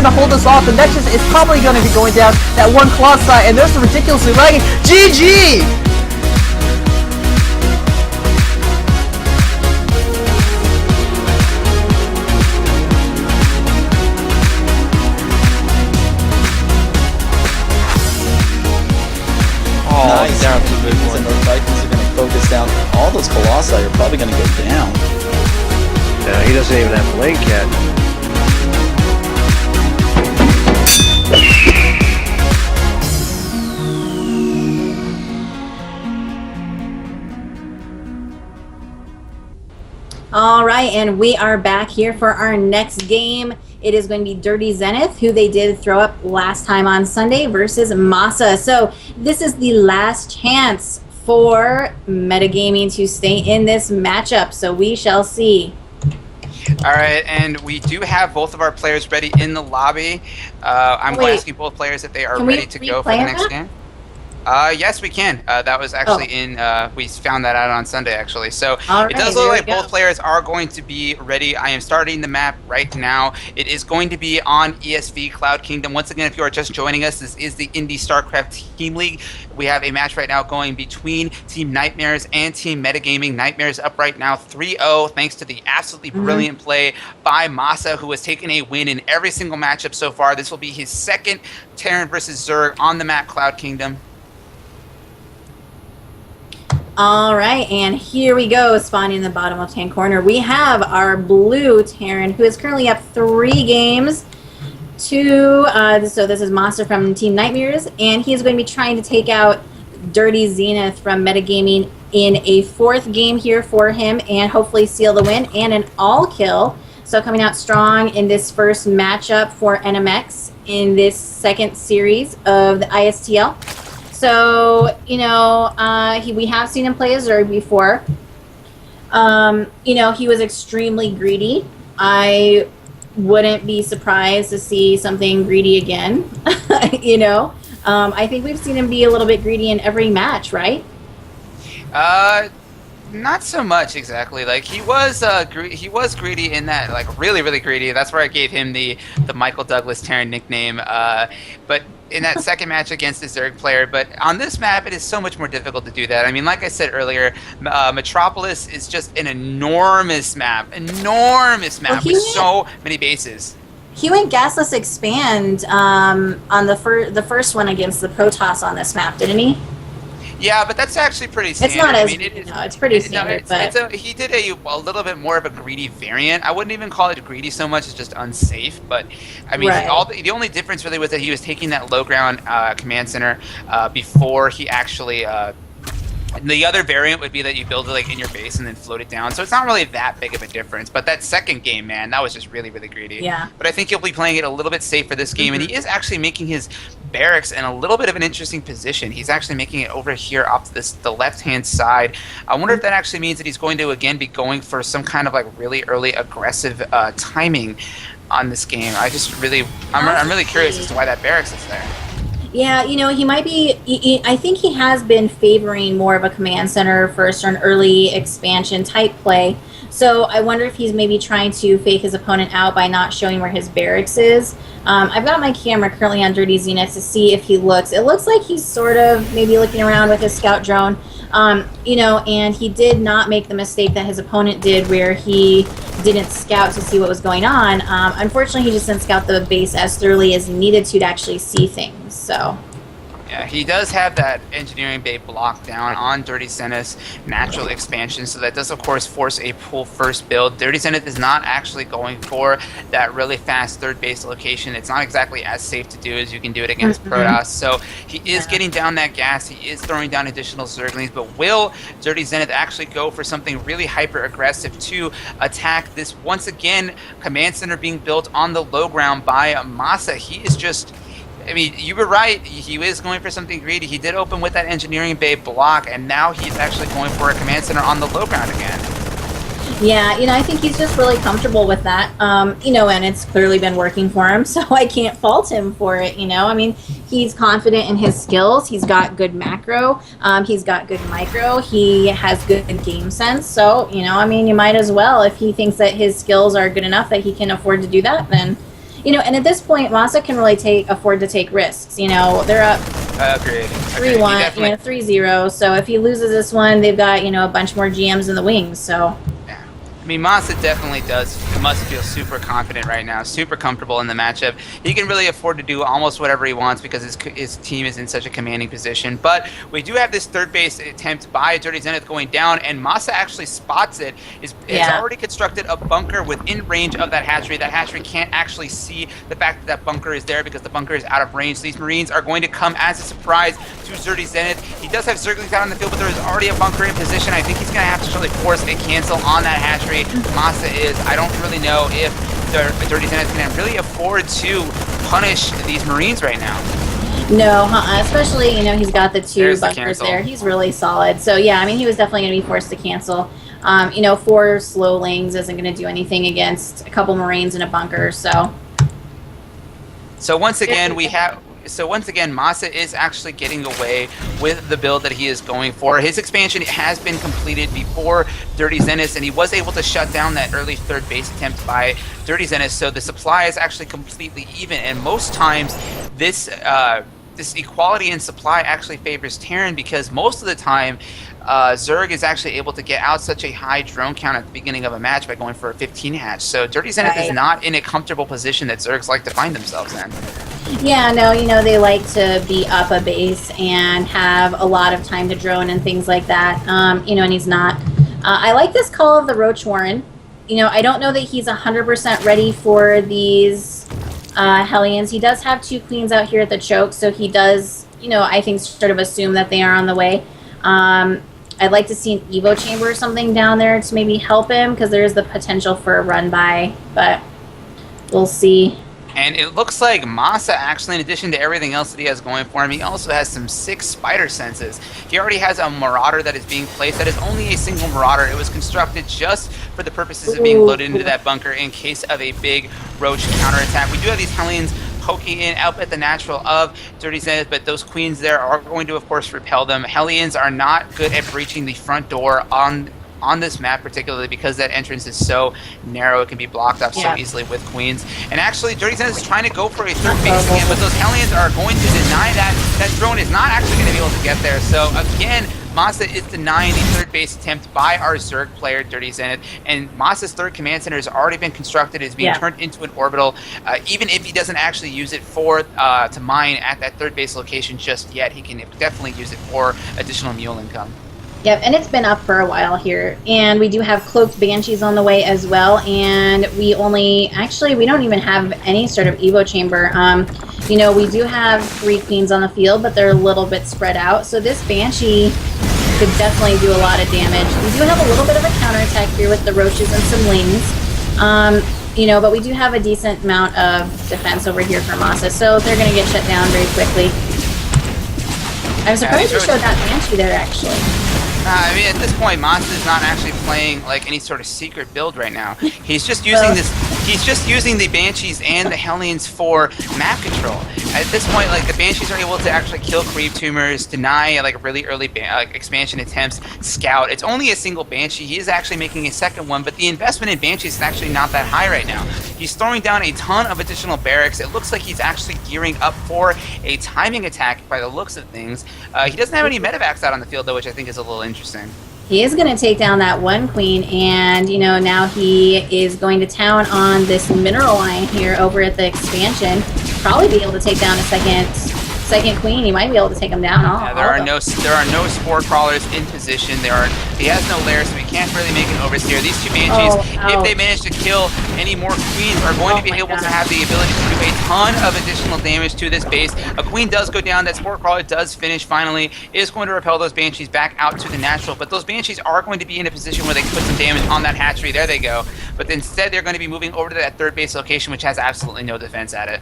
to hold us off, and that just is probably going to be going down that one Colossi, and there's the ridiculously lagging GG! Nice. Down to the big one. And those Vikings are going to focus down. All those Colossi are probably going to go down. No, he doesn't even have Blink yet. All right, and we are back here for our next game. It is going to be Dirty Zenith, who they did throw up last time on Sunday, versus Masa. So this is the last chance for Metagaming to stay in this matchup. So we shall see. All right, and we do have both of our players ready in the lobby. I'm Wait. asking both players if they are Can we ready to go for replay the next that? game. Yes, we can. That was actually we found that out on Sunday, actually. So All it does right, look there like we go. both players are going to be ready. I am starting the map right now. It is going to be on ESV Cloud Kingdom. Once again, if you are just joining us, this is the Indie StarCraft Team League. We have a match right now going between Team Nightmares and Team Metagaming. Nightmares up right now 3-0, thanks to the absolutely brilliant play by Masa, who has taken a win in every single matchup so far. This will be his second Terran versus Zerg on the map Cloud Kingdom. All right, and here we go, spawning in the bottom left-hand corner. We have our blue Terran, who is currently up 3 games to, so this is Monster from Team Nightmares, and he is going to be trying to take out Dirty Zenith from Metagaming in a 4th game here for him, and hopefully seal the win, and an all-kill. So coming out strong in this first matchup for NMX in this second series of the ISTL. So, you know, we have seen him play a Zerg before. You know, he was extremely greedy. I wouldn't be surprised to see something greedy again. You know, I think we've seen him be a little bit greedy in every match, right? Not so much exactly. Like he was greedy in that, like really greedy. That's where I gave him the Michael Douglas Terran nickname. But in that second match against the Zerg player, but on this map it is so much more difficult to do that. I mean, like I said earlier, Metropolis is just an enormous map with so many bases. He went gasless expand on the first one against the Protoss on this map, didn't he? Yeah, but that's actually pretty standard. It's not as, I mean, no, it's pretty standard, but he did a little bit more of a greedy variant. I wouldn't even call it greedy so much; it's just unsafe. But I mean, Right. the only difference really was that he was taking that low ground command center before he actually. The other variant would be that you build it like in your base and then float it down. So it's not really that big of a difference. But that second game, man, that was just really greedy. Yeah. But I think he'll be playing it a little bit safe for this game, and he is actually making his barracks in a little bit of an interesting position. He's actually making it over here off the left-hand side. I wonder if that actually means that he's going to again be going for some kind of like really early aggressive timing on this game. I'm really curious as to why that barracks is there. yeah, you know, he might be. I think he has been favoring more of a command center first or an early expansion type play. So I wonder if he's maybe trying to fake his opponent out by not showing where his barracks is. I've got my camera currently on Dirty Zenith to see if he looks. It looks like he's sort of maybe looking around with his scout drone. You know, and he did not make the mistake that his opponent did where he didn't scout to see what was going on. Unfortunately, he just didn't scout the base as thoroughly as he needed to actually see things. So. Yeah, he does have that engineering bay blocked down on Dirty Zenith's natural expansion, so that does of course force a pull first build. Dirty Zenith is not actually going for that really fast third base location. It's not exactly as safe to do as you can do it against Protoss, so he is getting down that gas, he is throwing down additional Zerglings, but will Dirty Zenith actually go for something really hyper aggressive to attack this once again command center being built on the low ground by Masa? He is just... I mean, you were right. He is going for something greedy. He did open with that engineering bay block, and now he's actually going for a command center on the low ground again. Yeah, you know, I think he's just really comfortable with that. You know, and it's clearly been working for him, so I can't fault him for it, you know. I mean, he's confident in his skills. He's got good macro. He's got good micro. He has good game sense. So, you know, I mean, you might as well, if he thinks that his skills are good enough that he can afford to do that, then... And at this point, Masa can really afford to take risks. They're up Agreed. 3-1, 3-0. So if he loses this one, they've got a bunch more GMs in the wings. So. I mean, Masa definitely must feel super confident right now, super comfortable in the matchup. He can really afford to do almost whatever he wants because his team is in such a commanding position. But we do have this third base attempt by Dirty Zenith going down, and Masa actually spots it. Has already constructed a bunker within range of that hatchery. That hatchery can't actually see the fact that that bunker is there because the bunker is out of range. So these Marines are going to come as a surprise to Dirty Zenith. He does have Zerglings out on the field, but there is already a bunker in position. I think he's going to have to really force a cancel on that hatchery. Masa is. I don't really know if the Dirty Zenith can really afford to punish these Marines right now. No, especially, he's got the two bunkers there. He's really solid. So, yeah, I mean, he was definitely going to be forced to cancel. 4 slowlings isn't going to do anything against a couple Marines in a bunker, so. So once again, Masa is actually getting away with the build that he is going for. His expansion has been completed before Dirty Zenith, and he was able to shut down that early third base attempt by Dirty Zenith, so the supply is actually completely even, and most times this equality in supply actually favors Terran because most of the time Zerg is actually able to get out such a high drone count at the beginning of a match by going for a 15 hatch. So Dirty Zenith is not in a comfortable position that Zergs like to find themselves in. Yeah, no, they like to be up a base and have a lot of time to drone and things like that. And he's not. I like this call of the Roach Warren. I don't know that he's 100% ready for these Hellions. He does have 2 queens out here at the choke, so he does, I think sort of assume that they are on the way. I'd like to see an Evo chamber or something down there to maybe help him because there is the potential for a run by, but we'll see. And it looks like Masa actually, in addition to everything else that he has going for him, he also has some 6 spider senses. He already has a Marauder that is being placed. That is only a single Marauder. It was constructed just for the purposes of being loaded into that bunker in case of a big Roach counterattack. We do have these Hellions poking in out at the natural of Dirty Zenith, but those queens there are going to, of course, repel them. Hellions are not good at breaching the front door on this map, particularly because that entrance is so narrow, it can be blocked off so easily with queens. And actually, Dirty Zenith is trying to go for a third base again, but those Hellions are going to deny that. That drone is not actually going to be able to get there. So again, Masa is denying the third base attempt by our Zerg player, Dirty Zenith, and Masa's third command center has already been constructed. It's being turned into an orbital. Even if he doesn't actually use it for to mine at that third base location just yet, he can definitely use it for additional mule income. Yep, and it's been up for a while here. And we do have cloaked banshees on the way as well. And we don't even have any sort of Evo chamber. We do have 3 queens on the field, but they're a little bit spread out. So this banshee could definitely do a lot of damage. We do have a little bit of a counterattack here with the roaches and some lings. But we do have a decent amount of defense over here for Masa. So they're going to get shut down very quickly. I'm surprised you showed that banshee there, actually. I mean, at this point, Masa is not actually playing like any sort of secret build right now. He's just using He's just using the Banshees and the Hellions for map control. At this point, like, the Banshees are able to actually kill creep tumors, deny like really early expansion attempts, scout. It's only a single Banshee. He is actually making a second one, but the investment in Banshees is actually not that high right now. He's throwing down a ton of additional barracks. It looks like he's actually gearing up for a timing attack by the looks of things. He doesn't have any medevacs out on the field though, which I think is a little interesting. He is going to take down that one queen, and, now he is going to town on this mineral line here over at the expansion. Probably be able to take down a second queen. He might be able to take him down. There are no spore crawlers in position. He has no lair, so he can't really make an oversteer. These two Banshees, if they manage to kill any more queens, are going to be able to have the ability to do a ton of additional damage to this base. A queen does go down. That spore crawler does finish finally. It is going to repel those Banshees back out to the natural, but those Banshees are going to be in a position where they can put some damage on that hatchery. There they go. But instead, they're going to be moving over to that third base location, which has absolutely no defense at it.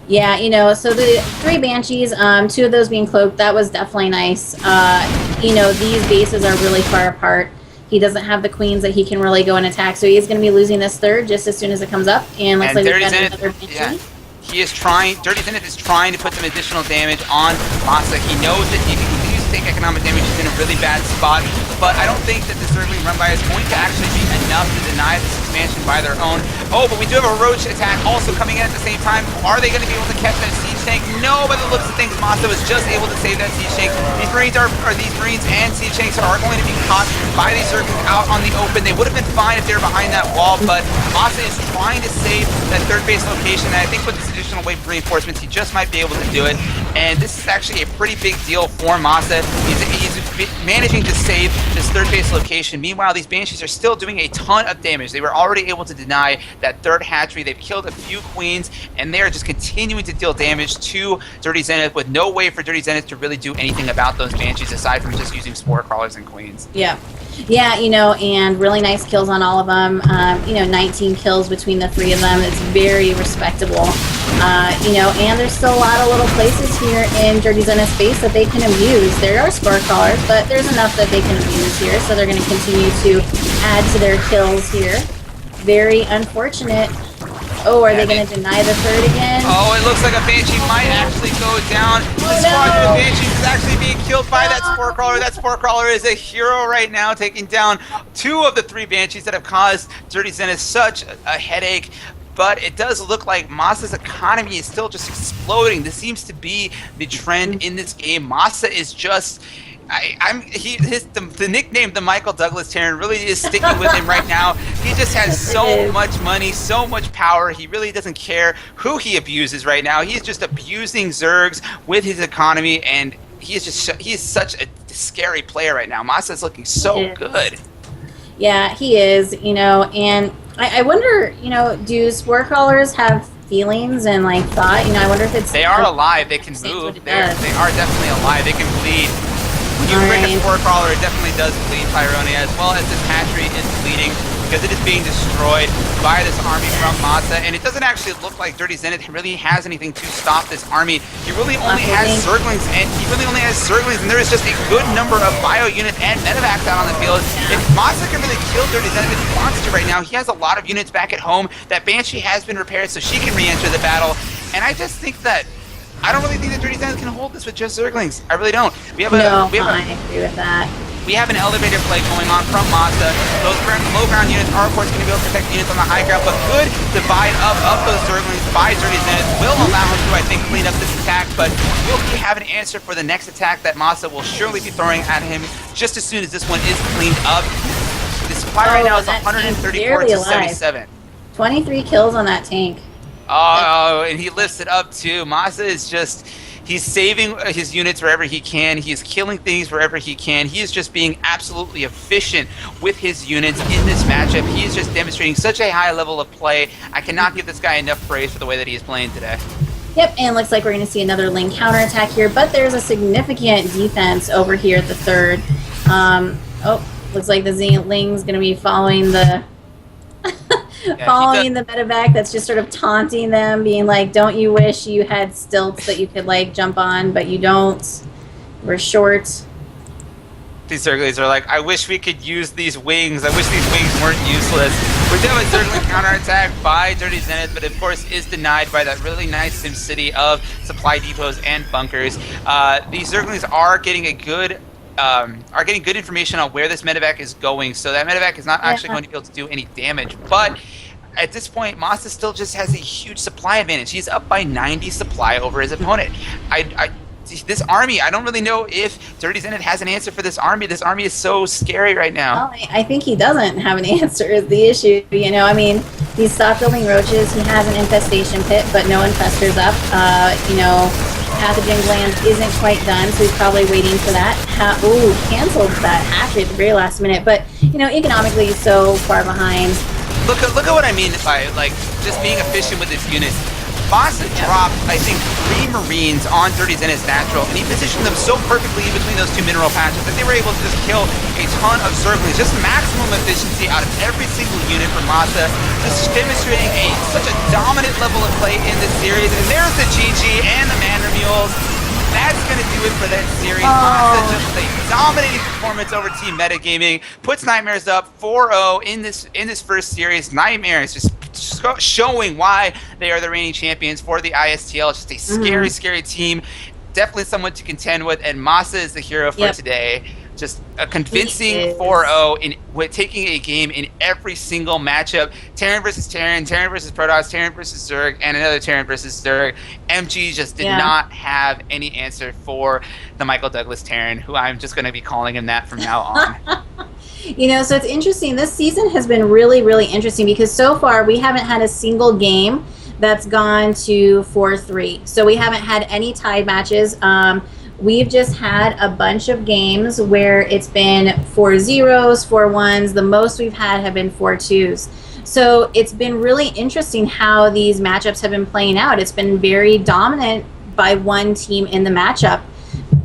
Yeah, so the 3 Banshees, 2 of those being cloaked, that was definitely nice. These bases are really far apart. He doesn't have the queens that he can really go and attack, so he's going to be losing this third just as soon as it comes up. And looks like we've got another Banshee. Yeah. Dirty Zenith is trying to put some additional damage on Masa. He knows that if he continues take economic damage. He's in a really bad spot, but I don't think that the Zergling run by is going to actually be enough to deny this expansion by their own. Oh, but we do have a Roach attack also coming in at the same time. Are they going to be able to catch that siege tank? No, by the looks of things, Masa was just able to save that siege tank. These Marines and siege tanks are going to be caught by these Zerglings out on the open. They would have been fine if they were behind that wall, but Masa is trying to save that third base location, and I think with this additional wave of reinforcements, he just might be able to do it. And this is actually a pretty big deal for Masa. He's managing to save this third base location. Meanwhile, these Banshees are still doing a ton of damage. They were already able to deny that third hatchery. They've killed a few queens, and they are just continuing to deal damage to Dirty Zenith with no way for Dirty Zenith to really do anything about those Banshees aside from just using Spore Crawlers and queens. Yeah. Yeah, and really nice kills on all of them. 19 kills between the three of them. It's very respectable. And there's still a lot of little places here in Dirty Zenith's base that they can abuse. There are Spore Crawlers, but there's enough that they can abuse here, so they're going to continue to add to their kills here. Very unfortunate. Oh, are they going to deny the third again? Oh, it looks like a Banshee might actually go down. The squadron of Banshees is actually being killed by that Spore Crawler. That Spore Crawler is a hero right now, taking down 2 of the 3 Banshees that have caused Dirty Zenith such a headache. But it does look like Masa's economy is still just exploding. This seems to be the trend in this game. Masa is just... the nickname, the Michael Douglas Terran, really is sticking with him right now. He just has so much money, so much power. He really doesn't care who he abuses right now. He's just abusing Zergs with his economy, and he is such a scary player right now. Masa is looking so good. Yeah, he is. And I wonder, do Spore Crawlers have feelings and thought? I wonder if it's... They are alive. They can move. They are definitely alive. They can bleed. When you break a Spore Crawler, it definitely does bleed Pyronia, as well as this hatchery is bleeding because it is being destroyed by this army from Masa, and it doesn't actually look like Dirty Zenith really has anything to stop this army. He really only has Zerglings, and there is just a good number of bio units and medevacs out on the field. If Masa can really kill Dirty Zenith if he wants to right now, he has a lot of units back at home. That Banshee has been repaired so she can re-enter the battle, and I just think that I don't really think that Dirty Zenith can hold this with just Zerglings. I really don't. I agree with that. We have an elevator play going on from Masa. Those low ground units are, of course, going to be able to protect units on the high ground, but good divide of those Zerglings by Dirty Zenith will allow him to, I think, clean up this attack, but will he have an answer for the next attack that Masa will surely be throwing at him just as soon as this one is cleaned up? The supply right now is 134 to 77. 23 kills on that tank. Oh, and he lifts it up too. Masa is just, he's saving his units wherever he can. He is killing things wherever he can. He is just being absolutely efficient with his units in this matchup. He is just demonstrating such a high level of play. I cannot give this guy enough praise for the way that he is playing today. Yep, and looks like we're going to see another Ling counterattack here, but there's a significant defense over here at the third. Looks like the Ling's going to be following the... following the medevac that's just sort of taunting them, being like, don't you wish you had stilts that you could jump on, but you don't. We're short. These Zerglings are like, I wish we could use these wings. I wish these wings weren't useless. We're doing a Zergling counterattattack by Dirty Zenith, but of course is denied by that really nice SimCity of supply depots and bunkers. These Zerglings are getting good information on where this medevac is going, so that medevac is not actually going to be able to do any damage. But at this point, Masa still just has a huge supply advantage. He's up by 90 supply over his opponent. This army, I don't really know if Dirty Zenith has an answer for this army. This army is so scary right now. Well, I think he doesn't have an answer is the issue. He's stopped building roaches. He has an infestation pit, but no infestors up. Pathogen gland isn't quite done, so he's probably waiting for that. Canceled that hatchery at the very last minute, but economically he's so far behind. Look at what I mean by just being efficient with his units. Masa dropped, I think, 3 Marines on Dirty Zenith's natural, and he positioned them so perfectly in between those 2 mineral patches that they were able to just kill a ton of Zerglings. Just maximum efficiency out of every single unit for Masa, just demonstrating such a dominant level of play in this series. And there's the GG and the Manor Mules. That's going to do it for that series. Masa just a dominating performance over Team Metagaming. Puts Nightmares up 4-0 in this first series. Nightmares just showing why they are the reigning champions for the ISTL. Just a scary, scary team. definitely someone to contend with, and Masa is the hero for today. Just a convincing 4-0 with taking a game in every single matchup. Terran versus Terran, Terran versus Protoss, Terran versus Zerg, and another Terran versus Zerg. MG just did not have any answer for the Michael Douglas Terran, who I'm just going to be calling him that from now on. You know, so it's interesting. This season has been really, really interesting because so far we haven't had a single game that's gone to 4-3. So we haven't had any tied matches. We've just had a bunch of games where it's been 4-0s, 4-1s. The most we've had have been 4-2s. So it's been really interesting how these matchups have been playing out. It's been very dominant by one team in the matchup.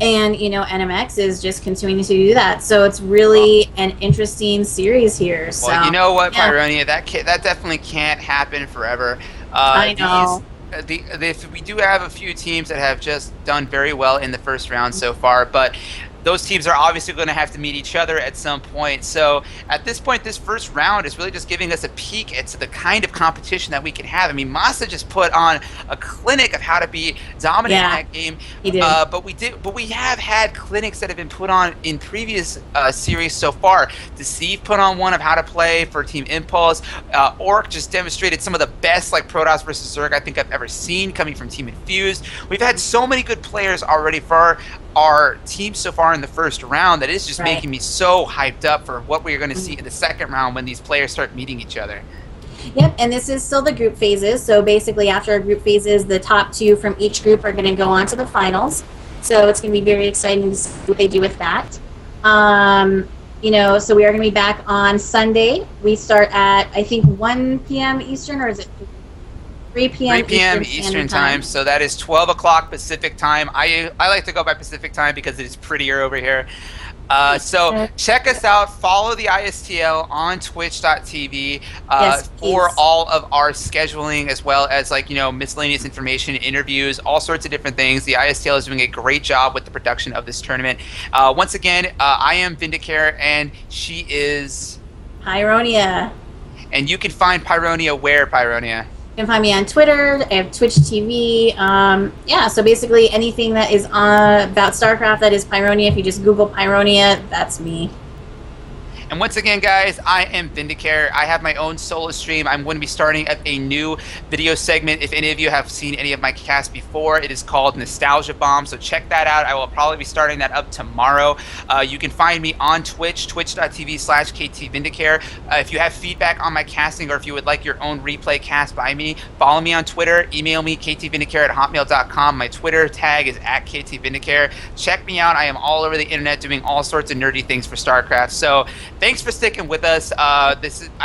And, you know, NMX is just continuing to do that. So it's really an interesting series here. So, well, you know what, Pyronia, that definitely can't happen forever. I know. We do have a few teams that have just done very well in the first round so far, but those teams are obviously going to have to meet each other at some point. So at this point, this first round is really just giving us a peek into the kind of competition that we can have. I mean, Masa just put on a clinic of how to be dominant in that game. He did. But we have had clinics that have been put on in previous series so far. Deceive put on one of how to play for Team Impulse. Orc just demonstrated some of the best like Protoss versus Zerg I think I've ever seen coming from Team Infused. We've had so many good players already for our team so far in the first round that is just making me so hyped up for what we're going to see in the second round when these players start meeting each other. Yep, and this is still the group phases. So basically after our group phases, the top two from each group are going to go on to the finals. So it's going to be very exciting to see what they do with that. You know, so we are going to be back on Sunday. We start at, I think, 1 p.m. Eastern, or is it 3 p.m. 3 p.m. Eastern time, so that is 12 o'clock Pacific time. I like to go by Pacific time because it is prettier over here. So check us out. Follow the ISTL on twitch.tv for all of our scheduling, as well as miscellaneous information, interviews, all sorts of different things. The ISTL is doing a great job with the production of this tournament. Once again, I am Vindicare, and she is Pyronia. And you can find Pyronia where, Pyronia? You can find me on Twitter. I have Twitch TV. So basically anything that is about StarCraft that is Pyronia, if you just Google Pyronia, that's me. And once again, guys, I am Vindicare. I have my own solo stream. I'm going to be starting up a new video segment. If any of you have seen any of my casts before, it is called Nostalgia Bomb, so check that out. I will probably be starting that up tomorrow. You can find me on Twitch, twitch.tv/KTVindicare. If you have feedback on my casting, or if you would like your own replay cast by me, follow me on Twitter. Email me, ktvindicare@hotmail.com. My Twitter tag is @KTVindicare. Check me out. I am all over the internet doing all sorts of nerdy things for StarCraft. So thanks for sticking with us. I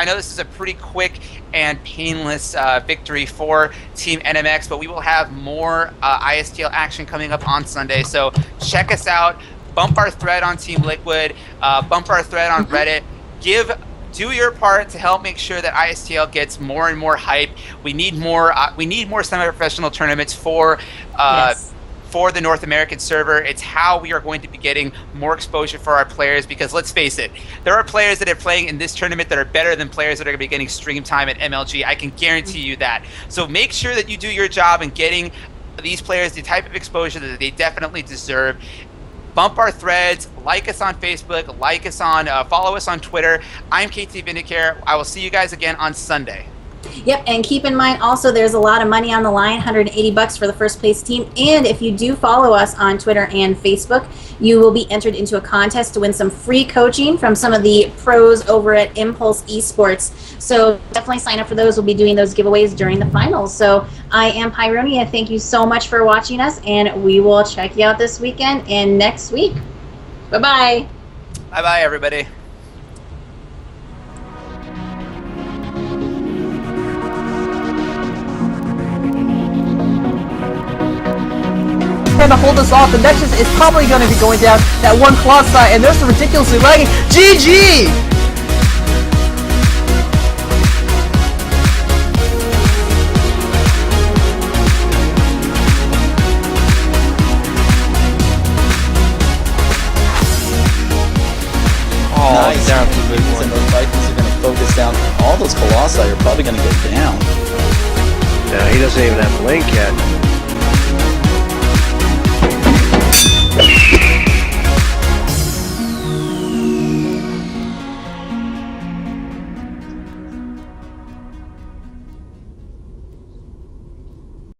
know this is a pretty quick and painless victory for Team NMX, but we will have more ISTL action coming up on Sunday. So check us out. Bump our thread on Team Liquid. Bump our thread on Reddit. Do your part to help make sure that ISTL gets more and more hype. We need more. We need more semi-professional tournaments for the North American server. It's how we are going to be getting more exposure for our players, because let's face it, there are players that are playing in this tournament that are better than players that are going to be getting stream time at MLG. I can guarantee you that. So make sure that you do your job in getting these players the type of exposure that they definitely deserve. Bump our threads, like us on Facebook, follow us on Twitter. I'm KT Vindicare. I will see you guys again on Sunday. Yep, and keep in mind also there's a lot of money on the line, $180 for the first place team. And if you do follow us on Twitter and Facebook, you will be entered into a contest to win some free coaching from some of the pros over at Impulse Esports. So definitely sign up for those. We'll be doing those giveaways during the finals. So I am Pyronia. Thank you so much for watching us, and we will check you out this weekend and next week. Bye-bye. Bye-bye, everybody. To hold us off. The Nexus is probably going to be going down that one Colossi, and there's some ridiculously lagging. GG! Nice. Down to the big one. And those Vikings are going to focus down. All those Colossi are probably going to go down. Yeah, he doesn't even have the link yet. Bye.